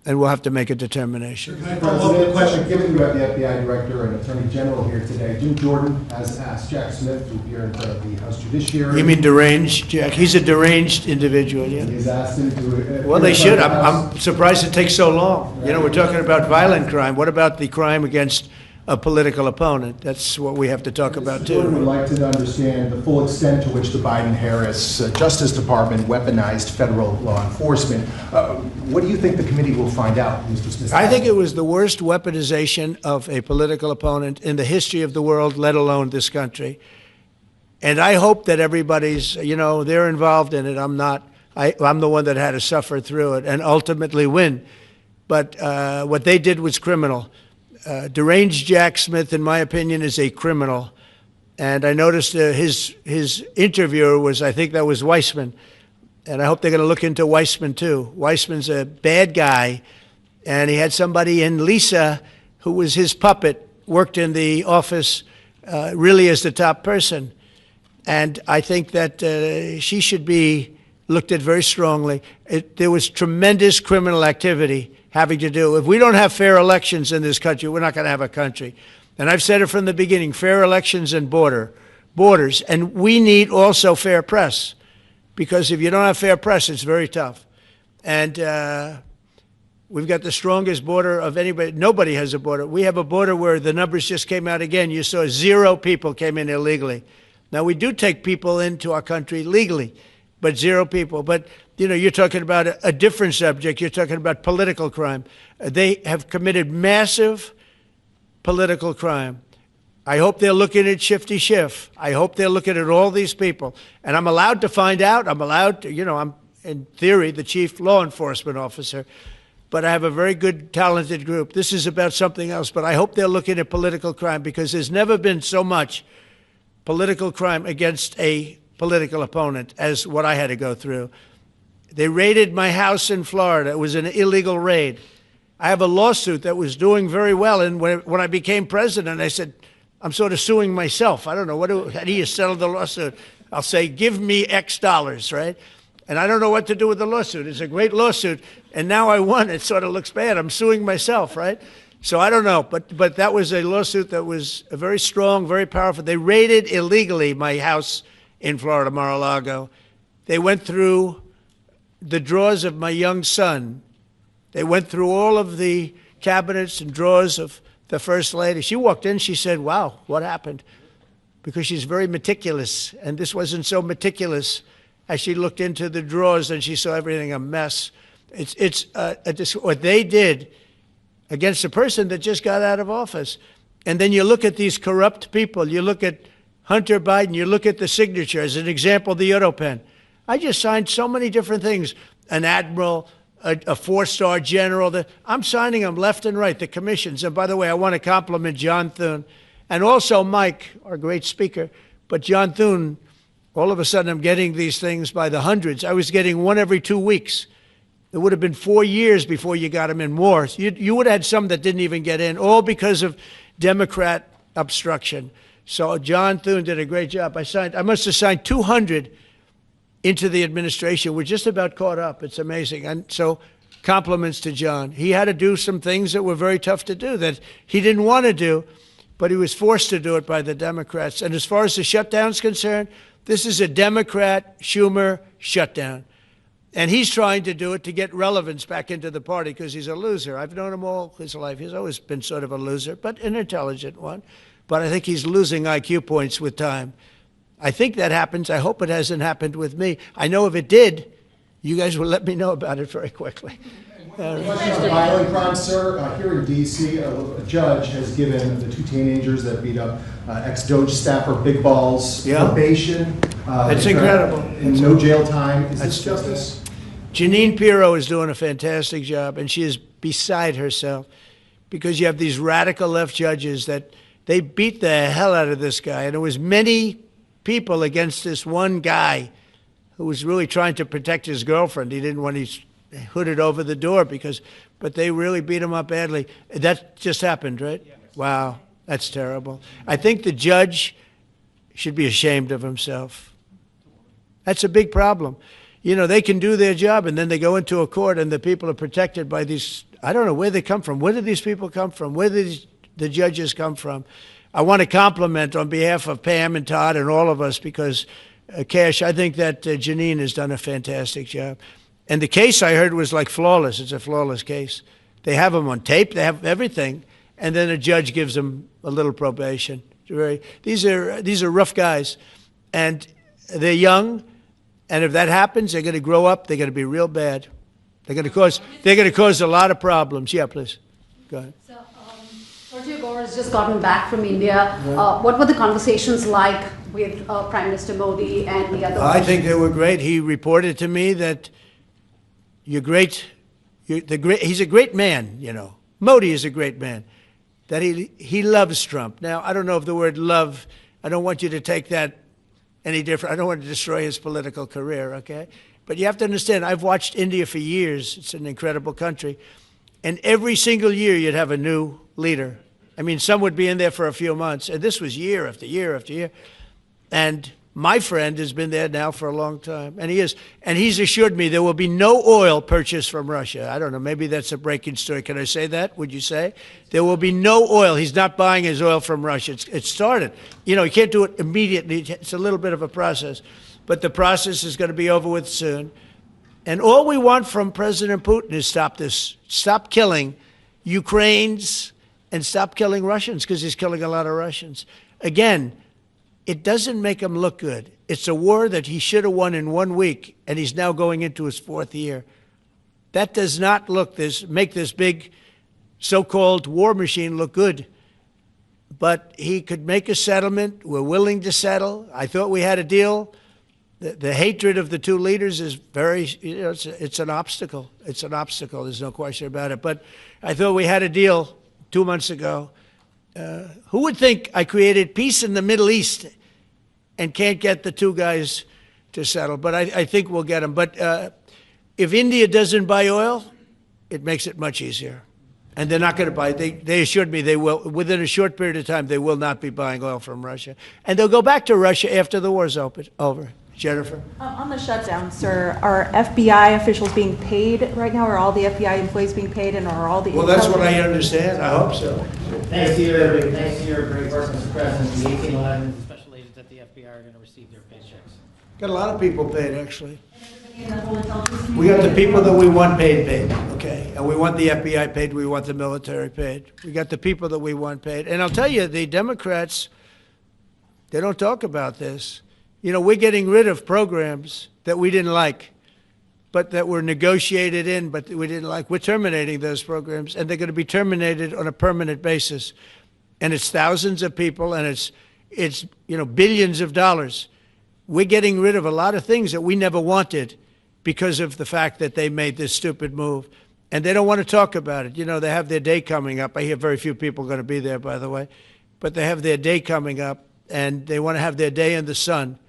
and we'll have to make a determination. Can I follow up the question? Given you have the FBI Director and Attorney General here today, Jim Jordan has asked Jack Smith to appear into the House Judiciary. You mean deranged, Jack? He's a deranged individual, yeah? He's asked him to... Well, they should. I'm surprised it takes so long. You know, we're talking about violent crime. What about the crime against a political opponent? That's what we have to talk about, too. Jordan would like to understand the full extent to which the Biden-Harris Justice Department weaponized federal law enforcement. What do you think the committee will find out, Mr. Smith? I think it was the worst weaponization of a political opponent in the history of the world, let alone this country. And I hope that everybody's, you know, they're involved in it. I'm not. I'm the one that had to suffer through it and ultimately win. But what they did was criminal. Deranged Jack Smith, in my opinion, is a criminal. And I noticed his interviewer was, I think that was Weissman. And I hope they're going to look into Weissman, too. Weissman's a bad guy. And he had somebody in Lisa, who was his puppet, worked in the office really as the top person. And I think that she should be looked at very strongly. There was tremendous criminal activity having to do. If we don't have fair elections in this country, we're not going to have a country. And I've said it from the beginning, fair elections and borders. And we need also fair press, because if you don't have fair press, it's very tough. And we've got the strongest border of anybody. Nobody has a border. We have a border where the numbers just came out again. You saw 0 people came in illegally. Now, we do take people into our country legally, but 0 people. But, you know, you're talking about a different subject. You're talking about political crime. They have committed massive political crime. I hope they're looking at Shifty Schiff. I hope they're looking at all these people. And I'm allowed to find out. I'm allowed to, you know, I'm, in theory, the chief law enforcement officer. But I have a very good, talented group. This is about something else. But I hope they're looking at political crime, because there's never been so much political crime against a political opponent as what I had to go through. They raided my house in Florida. It was an illegal raid. I have a lawsuit that was doing very well. And when I became president, I said, I'm sort of suing myself. I don't know. How do you settle the lawsuit? I'll say, give me X dollars, right? And I don't know what to do with the lawsuit. It's a great lawsuit. And now I won. It sort of looks bad. I'm suing myself, right? So I don't know. But that was a lawsuit that was very strong, very powerful. They raided illegally my house in Florida, Mar-a-Lago. They went through the drawers of my young son. They went through all of the cabinets and drawers of the First Lady. She walked in, she said, wow, what happened? Because she's very meticulous, and this wasn't so meticulous as she looked into the drawers and she saw everything a mess. What they did against a person that just got out of office. And then you look at these corrupt people. You look at Hunter Biden. You look at the signature. As an example, the Europen. I just signed so many different things. An admiral, a four-star general. I'm signing them left and right, the commissions. And by the way, I want to compliment John Thune and also Mike, our great speaker. But John Thune, all of a sudden I'm getting these things by the hundreds. I was getting one every 2 weeks. It would have been 4 years before you got them in more. You would have had some that didn't even get in, all because of Democrat obstruction. So John Thune did a great job. I must have signed 200 into the administration. We're just about caught up. It's amazing. And so compliments to John. He had to do some things that were very tough to do that he didn't want to do, but he was forced to do it by the Democrats. And as far as the shutdown's concerned, this is a Democrat Schumer shutdown. And he's trying to do it to get relevance back into the party because he's a loser. I've known him all his life. He's always been sort of a loser, but an intelligent one. But I think he's losing IQ points with time. I think that happens. I hope it hasn't happened with me. I know if it did, you guys will let me know about it very quickly. Question on violent crime, sir. Here in D.C., a judge has given the two teenagers that beat up ex-Doge staffer Big Balls probation. It's incredible. And no jail time. Is this justice? Jeanine Pirro is doing a fantastic job, and she is beside herself because you have these radical left judges that they beat the hell out of this guy. And there was many people against this one guy who was really trying to protect his girlfriend. He didn't want to hood it over the door but they really beat him up badly. That just happened, right? Yeah. Wow, that's terrible. I think the judge should be ashamed of himself. That's a big problem. You know, they can do their job, and then they go into a court, and the people are protected by these, I don't know where they come from. Where do these people come from? Where do the judges come from? I want to compliment on behalf of Pam and Todd and all of us because, Cash, I think that Jeanine has done a fantastic job. And the case I heard was like flawless. It's a flawless case. They have them on tape. They have everything. And then a judge gives them a little probation. These are rough guys. And they're young. And if that happens, they're going to grow up. They're going to be real bad. They're going to cause a lot of problems. Yeah, please. Go ahead. So, Sergio Gore has just gotten back from India. What were the conversations like with Prime Minister Modi and the other? I think they were great. He reported to me that he's a great man, you know. Modi is a great man. That he loves Trump. Now, I don't know if the word love, I don't want you to take that any different. I don't want to destroy his political career, okay? But you have to understand, I've watched India for years. It's an incredible country. And every single year you'd have a new leader. I mean, some would be in there for a few months. And this was year after year after year. And my friend has been there now for a long time. And he's assured me there will be no oil purchased from Russia. I don't know, maybe that's a breaking story. Can I say that? Would you say? There will be no oil. He's not buying his oil from Russia. It started. You know, you can't do it immediately. It's a little bit of a process. But the process is going to be over with soon. And all we want from President Putin is stop this. Stop killing Ukrainians and stop killing Russians because he's killing a lot of Russians. Again, it doesn't make him look good. It's a war that he should have won in 1 week, and he's now going into his 4th year. That does not make this big so-called war machine look good. But he could make a settlement. We're willing to settle. I thought we had a deal. The hatred of the two leaders is very, you know, it's an obstacle. It's an obstacle. There's no question about it. But I thought we had a deal 2 months ago. Who would think I created peace in the Middle East and can't get the two guys to settle? But I think we'll get them. But if India doesn't buy oil, it makes it much easier. And they're not going to buy. They assured me they will. Within a short period of time, they will not be buying oil from Russia. And they'll go back to Russia after the war's over. Jennifer? On the shutdown, sir, are FBI officials being paid right now? Are all the FBI employees being paid, and are all the... Well, that's what I understand. I hope so. Thanks to your great work, Mr. President, the 1811 special agents at the FBI are going to receive their paychecks. Got a lot of people paid, actually. We got the people that we want paid, okay? And we want the FBI paid, we want the military paid. We got the people that we want paid. And I'll tell you, the Democrats, they don't talk about this. You know, we're getting rid of programs that we didn't like, but that were negotiated in, but we didn't like. We're terminating those programs, and they're going to be terminated on a permanent basis. And it's thousands of people, and it's billions of dollars. We're getting rid of a lot of things that we never wanted because of the fact that they made this stupid move. And they don't want to talk about it. You know, they have their day coming up. I hear very few people are going to be there, by the way. But they have their day coming up, and they want to have their day in the sun.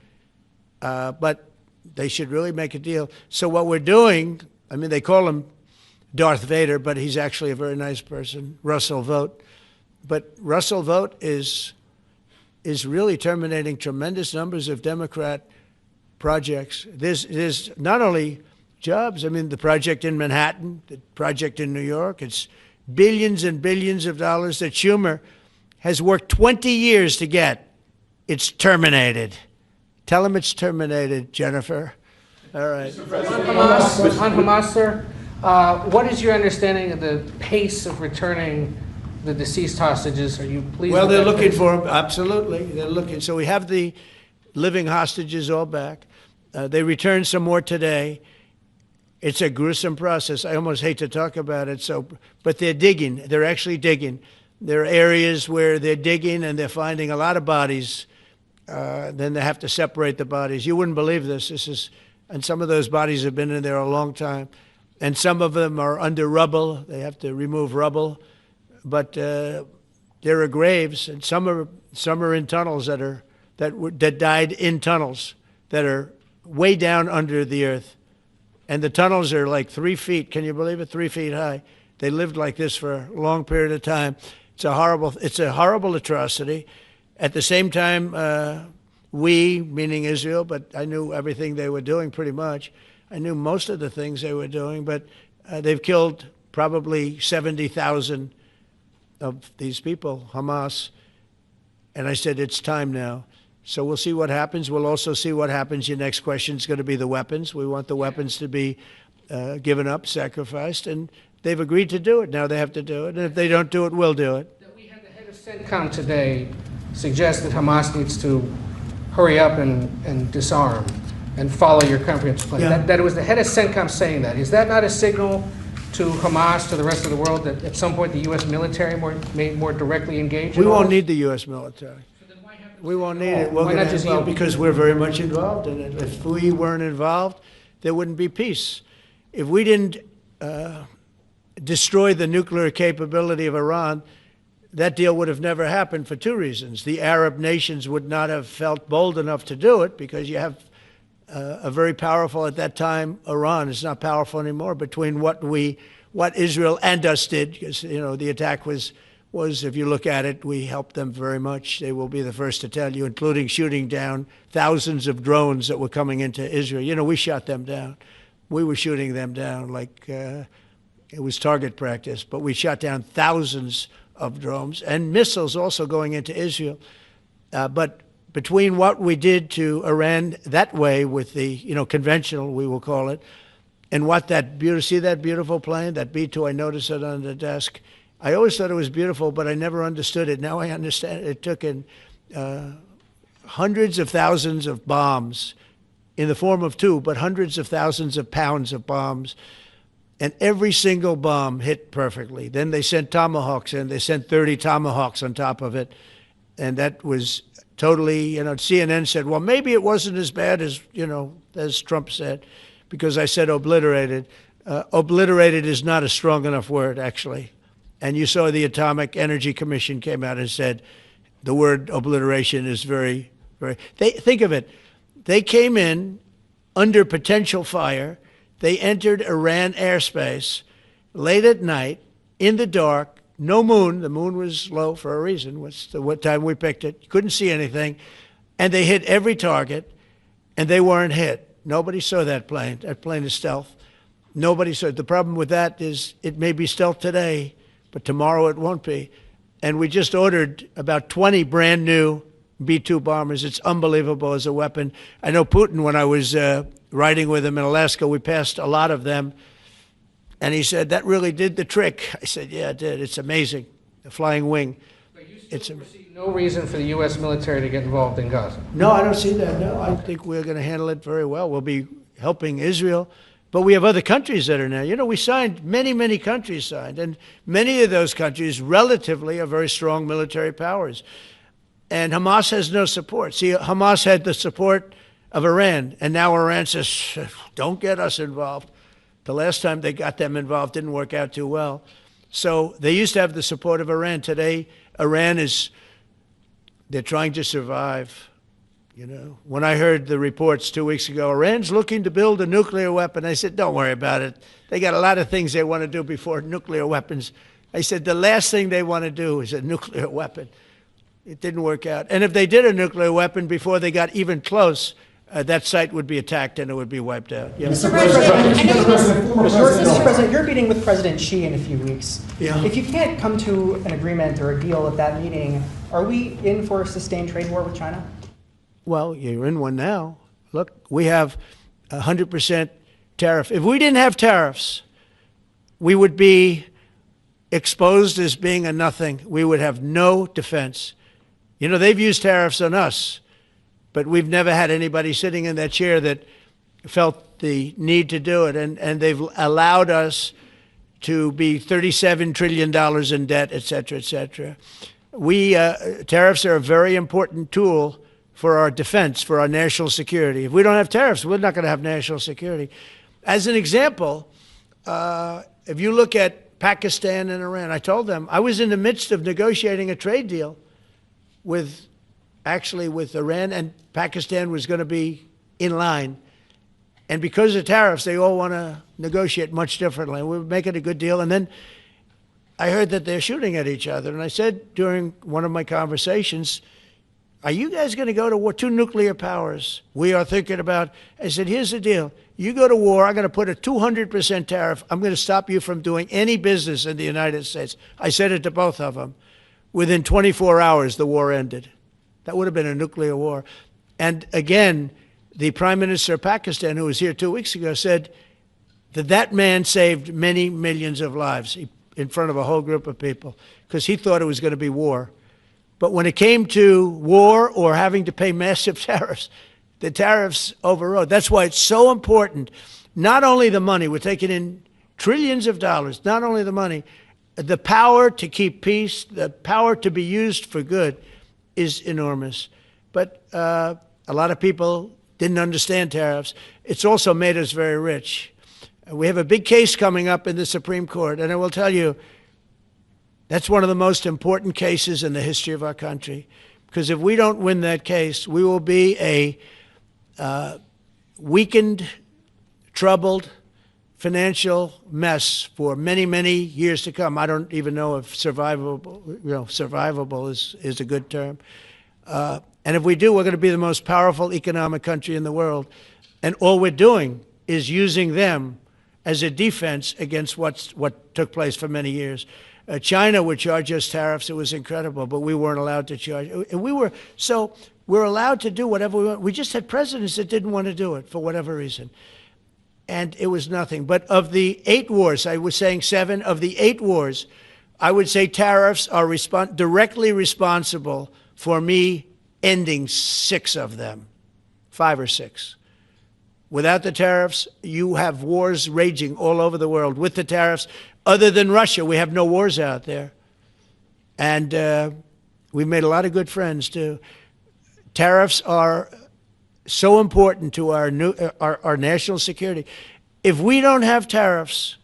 But they should really make a deal. So what we're doing, I mean, they call him Darth Vader, but he's actually a very nice person, Russell Vogt. But Russell Vogt is really terminating tremendous numbers of Democrat projects. There's not only jobs, I mean, the project in Manhattan, the project in New York, it's billions and billions of dollars that Schumer has worked 20 years to get. It's terminated. Tell him it's terminated, Jennifer. All right. On Hamas, sir, what is your understanding of the pace of returning the deceased hostages? Are you pleased? Well, with they're that looking pace? for them. Absolutely. They're looking. So we have the living hostages all back. They returned some more today. It's a gruesome process. I almost hate to talk about it. But they're digging. They're actually digging. There are areas where they're digging and they're finding a lot of bodies. Then they have to separate the bodies. You wouldn't believe this. And some of those bodies have been in there a long time. And some of them are under rubble. They have to remove rubble. But there are graves, and some are in tunnels that died in tunnels that are way down under the earth. And the tunnels are like 3 feet. Can you believe it? 3 feet high. They lived like this for a long period of time. It's a horrible atrocity. At the same time, we, meaning Israel, but I knew everything they were doing pretty much. I knew most of the things they were doing, but they've killed probably 70,000 of these people, Hamas. And I said, it's time now. So we'll see what happens. We'll also see what happens. Your next question is going to be the weapons. We want the weapons to be given up, sacrificed, and they've agreed to do it. Now they have to do it. And if they don't do it, we'll do it. We had the head of CENTCOM today suggest that Hamas needs to hurry up and disarm and follow your comprehensive plan. Yeah. That it was the head of CENTCOM saying that. Is that not a signal to Hamas, to the rest of the world, that at some point the U.S. military may more directly engage? We won't need the U.S. military. We won't need it. We're Why going not just to, you? because we're very much involved in it. If we weren't involved, there wouldn't be peace. If we didn't destroy the nuclear capability of Iran, that deal would have never happened for two reasons. The Arab nations would not have felt bold enough to do it because you have a very powerful, at that time, Iran. It's not powerful anymore between what Israel and us did, because, you know, the attack was, if you look at it, we helped them very much. They will be the first to tell you, including shooting down thousands of drones that were coming into Israel. You know, we shot them down. We were shooting them down like it was target practice, but we shot down thousands of drones and missiles also going into Israel. But between what we did to Iran that way with the, conventional, we will call it, and what see that beautiful plane, that B-2, I noticed it on the desk. I always thought it was beautiful, but I never understood it. Now I understand it. It took in hundreds of thousands of bombs in the form of two, but hundreds of thousands of pounds of bombs. And every single bomb hit perfectly. Then they sent Tomahawks in. They sent 30 Tomahawks on top of it. And that was totally, CNN said, well, maybe it wasn't as bad as Trump said, because I said obliterated. Obliterated is not a strong enough word, actually. And you saw the Atomic Energy Commission came out and said the word obliteration is very, very, think of it. They came in under potential fire. They entered Iran airspace late at night, in the dark, no moon. The moon was low for a reason. What time we picked it. You couldn't see anything. And they hit every target, and they weren't hit. Nobody saw that plane. That plane is stealth. Nobody saw it. The problem with that is it may be stealth today, but tomorrow it won't be. And we just ordered about 20 brand new B-2 bombers. It's unbelievable as a weapon. I know Putin, when I was riding with him in Alaska, we passed a lot of them. And he said, that really did the trick. I said, yeah, it did. It's amazing, the flying wing. it's a, See no reason for the U.S. military to get involved in Gaza. no, I don't see that. No, I think we're going to handle it very well. We'll be helping Israel, but we have other countries that are now. You know, we signed, many countries signed, and many of those countries relatively are very strong military powers. And Hamas has no support. See, Hamas had the support of Iran, and now Iran says, don't get us involved. The last time they got them involved didn't work out too well. So they used to have the support of Iran. Today, Iran they're trying to survive. You know, when I heard the reports 2 weeks ago, Iran's looking to build a nuclear weapon, I said, don't worry about it. They got a lot of things they want to do before nuclear weapons. I said, the last thing they want to do is a nuclear weapon. It didn't work out. And if they did a nuclear weapon before they got even close, that site would be attacked and it would be wiped out. Yeah. Mr. President, you're meeting with President Xi in a few weeks. Yeah. If you can't come to an agreement or a deal at that meeting, are we in for a sustained trade war with China? Well, you're in one now. Look, we have 100% tariff. If we didn't have tariffs, we would be exposed as being a nothing. We would have no defense. You know, they've used tariffs on us, but we've never had anybody sitting in that chair that felt the need to do it. And they've allowed us to be $37 trillion in debt, et cetera, et cetera. Tariffs are a very important tool for our defense, for our national security. If we don't have tariffs, we're not going to have national security. As an example, if you look at Pakistan and Iran, I told them I was in the midst of negotiating a trade deal with Iran, and Pakistan was going to be in line. And because of tariffs, they all want to negotiate much differently. We're making a good deal. And then I heard that they're shooting at each other. And I said during one of my conversations, are you guys going to go to war? Two nuclear powers. We are thinking about, I said, here's the deal. You go to war, I'm going to put a 200% tariff. I'm going to stop you from doing any business in the United States. I said it to both of them. Within 24 hours, the war ended. That would have been a nuclear war. And again, the Prime Minister of Pakistan, who was here 2 weeks ago, said that that man saved many millions of lives in front of a whole group of people because he thought it was going to be war. But when it came to war or having to pay massive tariffs, the tariffs overrode. That's why it's so important. Not only the money, we're taking in trillions of dollars, not only the money, the power to keep peace, the power to be used for good is enormous. But a lot of people didn't understand tariffs. It's also made us very rich. We have a big case coming up in the Supreme Court, and I will tell you, that's one of the most important cases in the history of our country. Because if we don't win that case, we will be a weakened, troubled, financial mess for many, many years to come. I don't even know if survivable is a good term. And if we do, we're going to be the most powerful economic country in the world. And all we're doing is using them as a defense against what took place for many years. China would charge us tariffs. It was incredible, but we weren't allowed to charge. And we're allowed to do whatever we want. We just had presidents that didn't want to do it for whatever reason. And it was nothing. But of the 8 wars, I was saying 7, of the 8 wars, I would say tariffs are directly responsible for me ending 6 of them, 5 or 6. Without the tariffs, you have wars raging all over the world. With the tariffs, other than Russia, we have no wars out there. And we've made a lot of good friends, too. Tariffs are so important to our national security. If we don't have tariffs,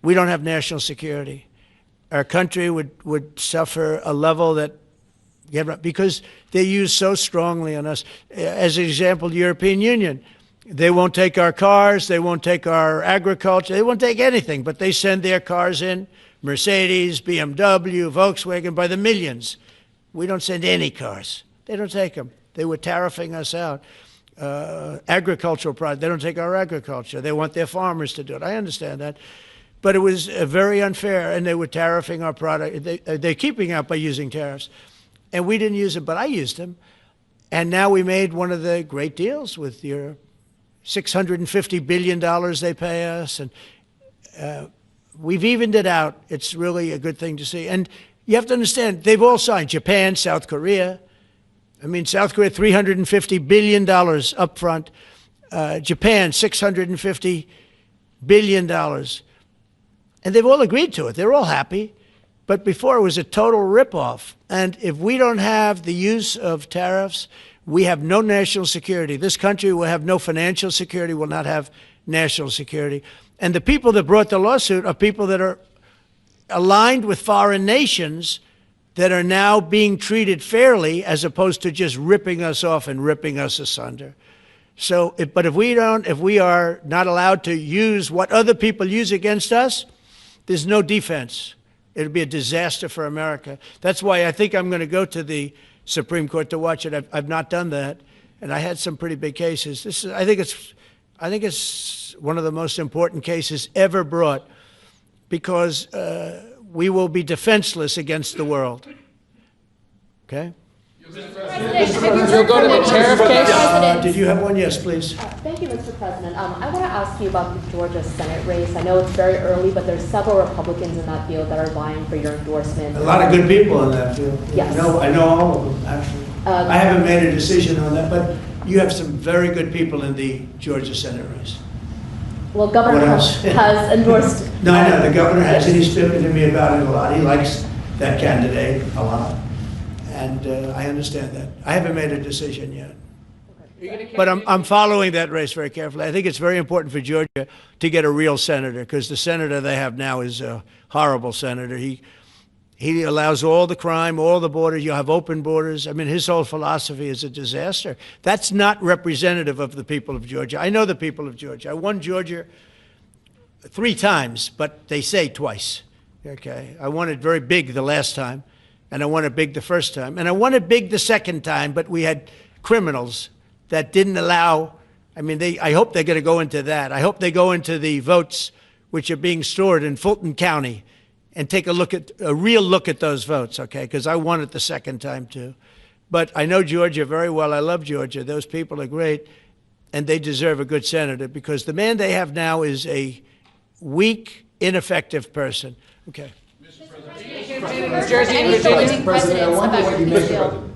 we don't have national security. Our country would suffer a level that, because they're used so strongly on us. As an example, the European Union, they won't take our cars, they won't take our agriculture, they won't take anything, but they send their cars in, Mercedes, BMW, Volkswagen, by the millions. We don't send any cars. They don't take them. They were tariffing us out. Agricultural products, they don't take our agriculture. They want their farmers to do it. I understand that. But it was very unfair, and they were tariffing our product. They're keeping out by using tariffs. And we didn't use them, but I used them. And now we made one of the great deals with your $650 billion they pay us. And we've evened it out. It's really a good thing to see. And You have to understand, they've all signed. Japan, South Korea. I mean, South Korea, $350 billion up front. Japan, $650 billion. And they've all agreed to it. They're all happy. But before, it was a total ripoff. And if we don't have the use of tariffs, we have no national security. This country will have no financial security, will not have national security. And the people that brought the lawsuit are people that are aligned with foreign nations that are now being treated fairly as opposed to just ripping us off and ripping us asunder. So, but if we are not allowed to use what other people use against us, there's no defense. It'll be a disaster for America. That's why I think I'm going to go to the Supreme Court to watch it. I've not done that, and I had some pretty big cases. I think it's one of the most important cases ever brought, because we will be defenseless against the world. Okay? You'll go to the tariff case? Did you have one? Yes, please. Thank you, Mr. President. I want to ask you about the Georgia Senate race. I know it's very early, but there's several Republicans in that field that are vying for your endorsement. A lot of good people in that field. Yes. I know all of them, actually. I haven't made a decision on that, but you have some very good people in the Georgia Senate race. Well, Governor What Trump else? has endorsed. No, I know, the governor has, and he's spoken to me about it a lot. He likes that candidate a lot. And I understand that. I haven't made a decision yet. But I'm following that race very carefully. I think it's very important for Georgia to get a real senator, because the senator they have now is a horrible senator. He allows all the crime, all the borders. You have open borders. I mean, his whole philosophy is a disaster. That's not representative of the people of Georgia. I know the people of Georgia. I won Georgia 3 times, but they say twice. Okay, I won it very big the last time. And I won it big the first time. And I won it big the second time, but we had criminals that didn't allow, I mean, I hope they're going to go into that. I hope they go into the votes which are being stored in Fulton County and take a real look at those votes, okay? Because I won it the second time, too. But I know Georgia very well. I love Georgia. Those people are great, and they deserve a good senator, because the man they have now is a weak, ineffective person. Okay. New Jersey and Virginia. President, I wonder what you make of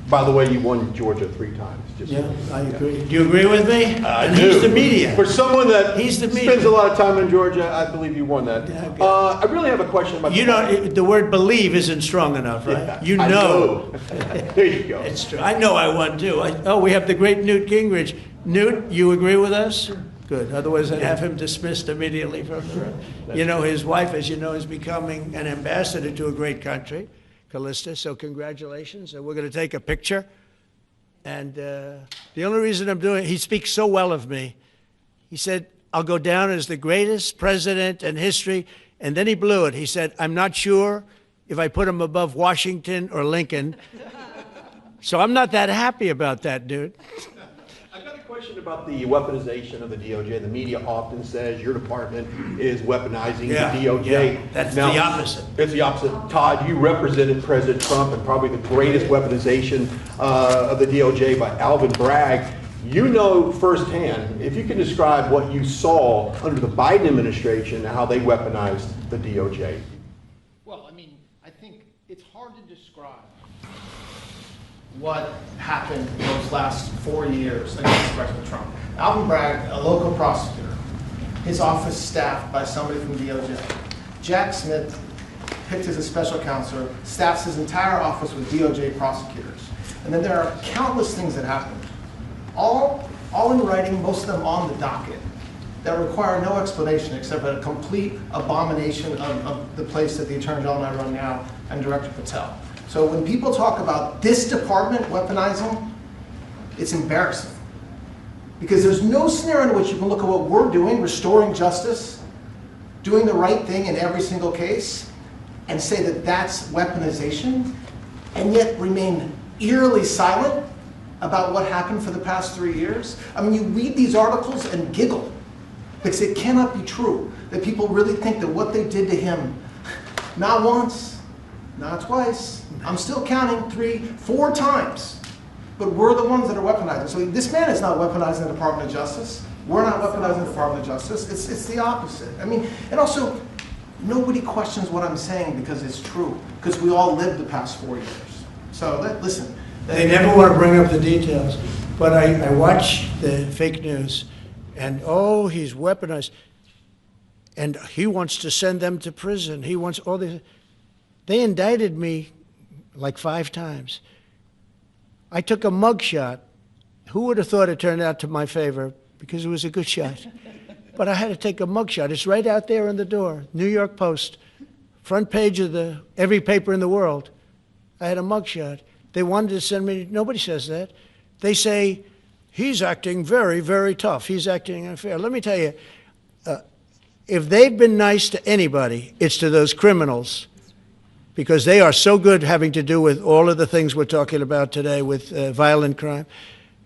By the way, you won Georgia 3 times. Just Yeah, I agree. Do you agree with me? I And do. he's the media. For someone that He's the media. spends a lot of time in Georgia, I believe you won that. Yeah, okay. I really have a question about You know, the word believe isn't strong enough, right? Yeah, You I know. there you go. It's true. I know I won, too. We have the great Newt Gingrich. Newt, you agree with us? Good. Otherwise, I'd have him dismissed immediately from the room. You know, his wife, as you know, is becoming an ambassador to a great country, Callista, so congratulations. And we're going to take a picture. And the only reason I'm doing it, he speaks so well of me. He said, I'll go down as the greatest president in history. And then he blew it. He said, I'm not sure if I put him above Washington or Lincoln. So I'm not that happy about that, dude. I've got a question about the weaponization of the DOJ. The media often says your department is weaponizing the DOJ. Yeah, that's the opposite. It's the opposite. Todd, you represented President Trump and probably the greatest weaponization of the DOJ by Alvin Bragg. You know firsthand, if you can describe what you saw under the Biden administration and how they weaponized the DOJ. Well, I mean, I think it's hard to describe what happened in those last 4 years against President Trump. Alvin Bragg, a local prosecutor, his office staffed by somebody from DOJ. Jack Smith, picked as a special counsel, staffs his entire office with DOJ prosecutors. And then there are countless things that happened, all in writing, most of them on the docket, that require no explanation except a complete abomination of the place that the Attorney General and I run now, and Director Patel. So when people talk about this department weaponizing, it's embarrassing. Because there's no scenario in which you can look at what we're doing, restoring justice, doing the right thing in every single case, and say that that's weaponization, and yet remain eerily silent about what happened for the past 3 years. I mean, you read these articles and giggle, because it cannot be true that people really think that what they did to him, not once, not twice, I'm still counting 3, 4 times, but we're the ones that are weaponizing. So this man is not weaponizing the Department of Justice. We're not weaponizing the Department of Justice. It's the opposite. I mean, and also, nobody questions what I'm saying because it's true, because we all lived the past 4 years. So listen. They never want to bring up the details, but I watch the fake news, and oh, he's weaponized, and he wants to send them to prison. He wants all these. They indicted me like 5 times. I took a mugshot. Who would have thought it turned out to my favor? Because it was a good shot. But I had to take a mugshot. It's right out there on the door. New York Post, front page of every paper in the world. I had a mugshot. They wanted to send me, nobody says that. They say, he's acting very, very tough. He's acting unfair. Let me tell you, if they've been nice to anybody, it's to those criminals, because they are so good having to do with all of the things we're talking about today with violent crime.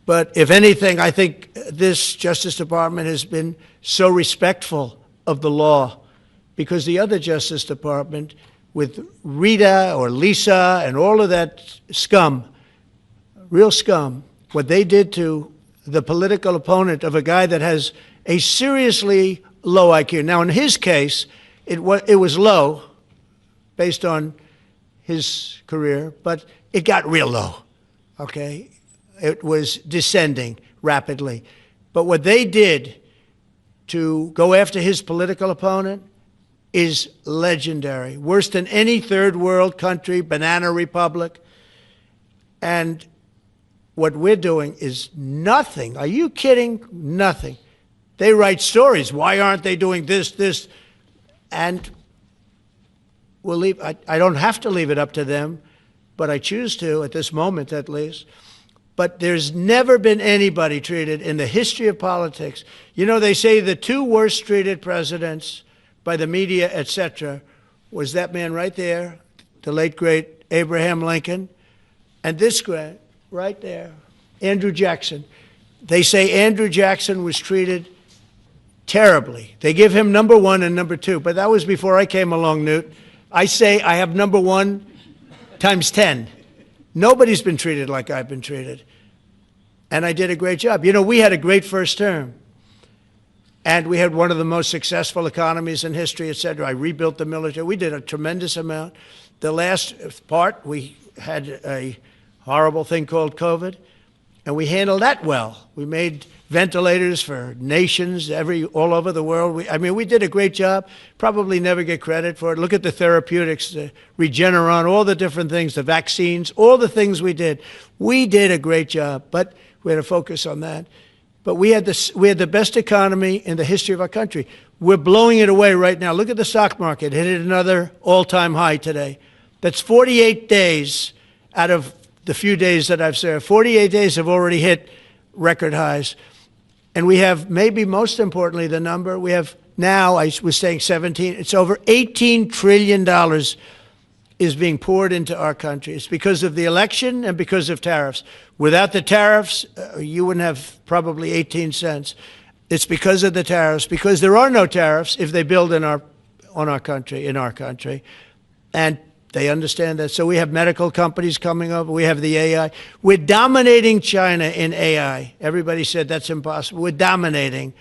But if anything, I think this Justice Department has been so respectful of the law, because the other Justice Department, with Rita or Lisa and all of that scum, real scum, what they did to the political opponent of a guy that has a seriously low IQ. Now, in his case, it was low based on his career, but it got real low, okay? It was descending rapidly. But what they did to go after his political opponent is legendary, worse than any third world country, banana republic. And what we're doing is nothing. Are you kidding? Nothing. They write stories. Why aren't they doing this? And we'll leave. I don't have to leave it up to them, but I choose to at this moment at least. But there's never been anybody treated in the history of politics. You know, they say the 2 worst treated presidents by the media, etc., was that man right there, the late, great Abraham Lincoln, and this guy right there, Andrew Jackson. They say Andrew Jackson was treated terribly. They give him number 1 and number 2, but that was before I came along, Newt. I say I have number 1 times 10. Nobody's been treated like I've been treated. And I did a great job. You know, we had a great first term. And we had one of the most successful economies in history, et cetera. I rebuilt the military. We did a tremendous amount. The last part, we had a horrible thing called COVID, and we handled that well. We made ventilators for nations all over the world. We did a great job. Probably never get credit for it. Look at the therapeutics, the Regeneron, all the different things, the vaccines, all the things we did. We did a great job, but we had to focus on that. But we had the best economy in the history of our country. We're blowing it away right now. Look at the stock market. It hit another all-time high today. That's 48 days out of the few days that I've served. 48 days have already hit record highs. And we have, maybe most importantly, the number, we have now, I was saying 17, it's over $18 trillion is being poured into our country. It's because of the election and because of tariffs. Without the tariffs, you wouldn't have probably 18 cents. It's because of the tariffs, because there are no tariffs if they build in our country. And they understand that. So we have medical companies coming over. We have the AI. We're dominating China in AI. Everybody said that's impossible. We're dominating.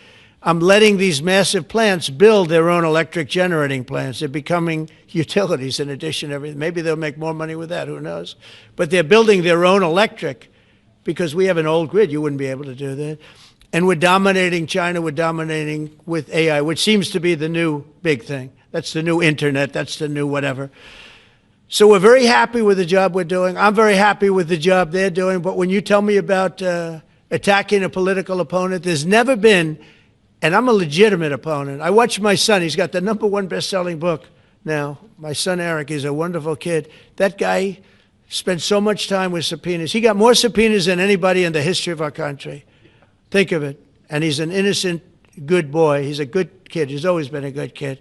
I'm letting these massive plants build their own electric generating plants. They're becoming utilities in addition to everything. Maybe they'll make more money with that, who knows? But they're building their own electric because we have an old grid. You wouldn't be able to do that. And we're dominating China. We're dominating with AI, which seems to be the new big thing. That's the new internet. That's the new whatever. So we're very happy with the job we're doing. I'm very happy with the job they're doing. But when you tell me about attacking a political opponent, there's never been, and I'm a legitimate opponent. I watch my son. He's got the #1 best-selling book now. My son, Eric, is a wonderful kid. That guy spent so much time with subpoenas. He got more subpoenas than anybody in the history of our country. Think of it. And he's an innocent, good boy. He's a good kid. He's always been a good kid.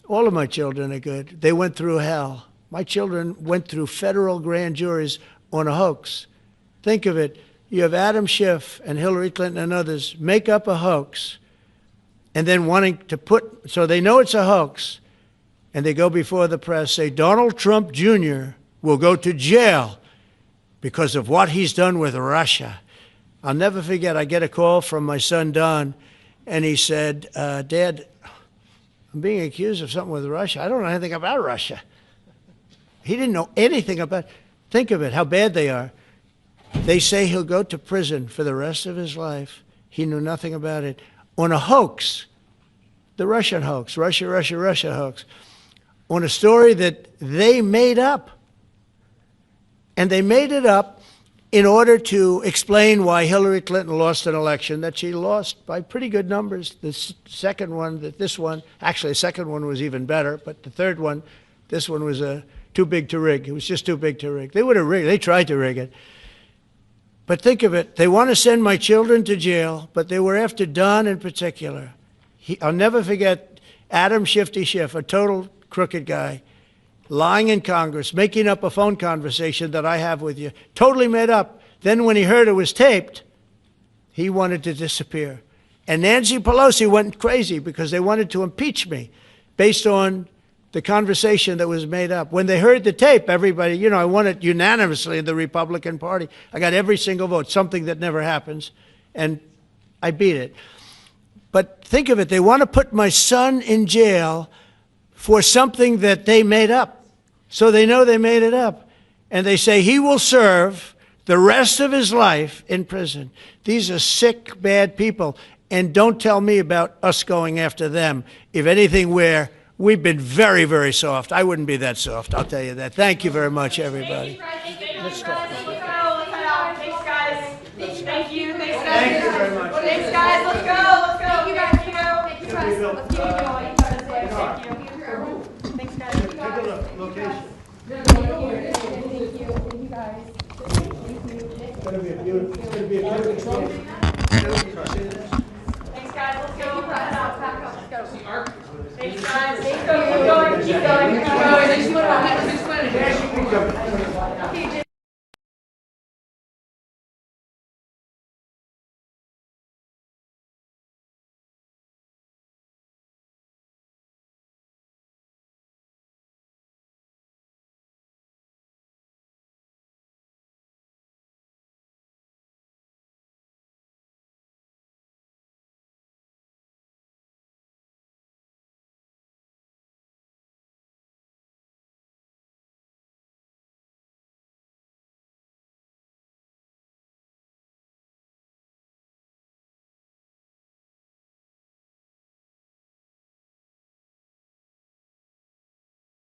All of my children are good. They went through hell. My children went through federal grand juries on a hoax. Think of it. You have Adam Schiff and Hillary Clinton and others make up a hoax and then wanting to so they know it's a hoax, and they go before the press, say Donald Trump Jr. will go to jail because of what he's done with Russia. I'll never forget, I get a call from my son, Don, and he said, Dad, I'm being accused of something with Russia. I don't know anything about Russia. He didn't know anything about. Think of it, how bad they are. They say he'll go to prison for the rest of his life. He knew nothing about it. On a hoax, the Russian hoax, Russia hoax, on a story that they made up. And they made it up in order to explain why Hillary Clinton lost an election that she lost by pretty good numbers. The second one, actually the second one was even better, but the third one, this one was too big to rig. It was just too big to rig. They would have rigged. They tried to rig it. But think of it. They want to send my children to jail, but they were after Don in particular. I'll never forget Adam Shifty Schiff, a total crooked guy, lying in Congress, making up a phone conversation that I have with you, totally made up. Then when he heard it was taped, he wanted to disappear. And Nancy Pelosi went crazy because they wanted to impeach me based on the conversation that was made up. When they heard the tape, everybody, I won it unanimously in the Republican Party. I got every single vote, something that never happens, and I beat it. But think of it, they want to put my son in jail for something that they made up. So they know they made it up. And they say he will serve the rest of his life in prison. These are sick, bad people. And don't tell me about us going after them. If anything, we've been very, very soft. I wouldn't be that soft, I'll tell you that. Thank you very much, everybody. Let's go. Thanks, guys. Thank you. Thanks, guys. Thank you very much. Thanks, guys. Let's go. Thank you guys. Thank you guys. Let's keep it going. Thank you. Thanks, guys. Take a look, location. Thank you, guys. It's going to be a beautiful day. Thanks, guys. Let's go. Back up. Let's go. Thanks, guys. Keep going. Keep going. Thank you.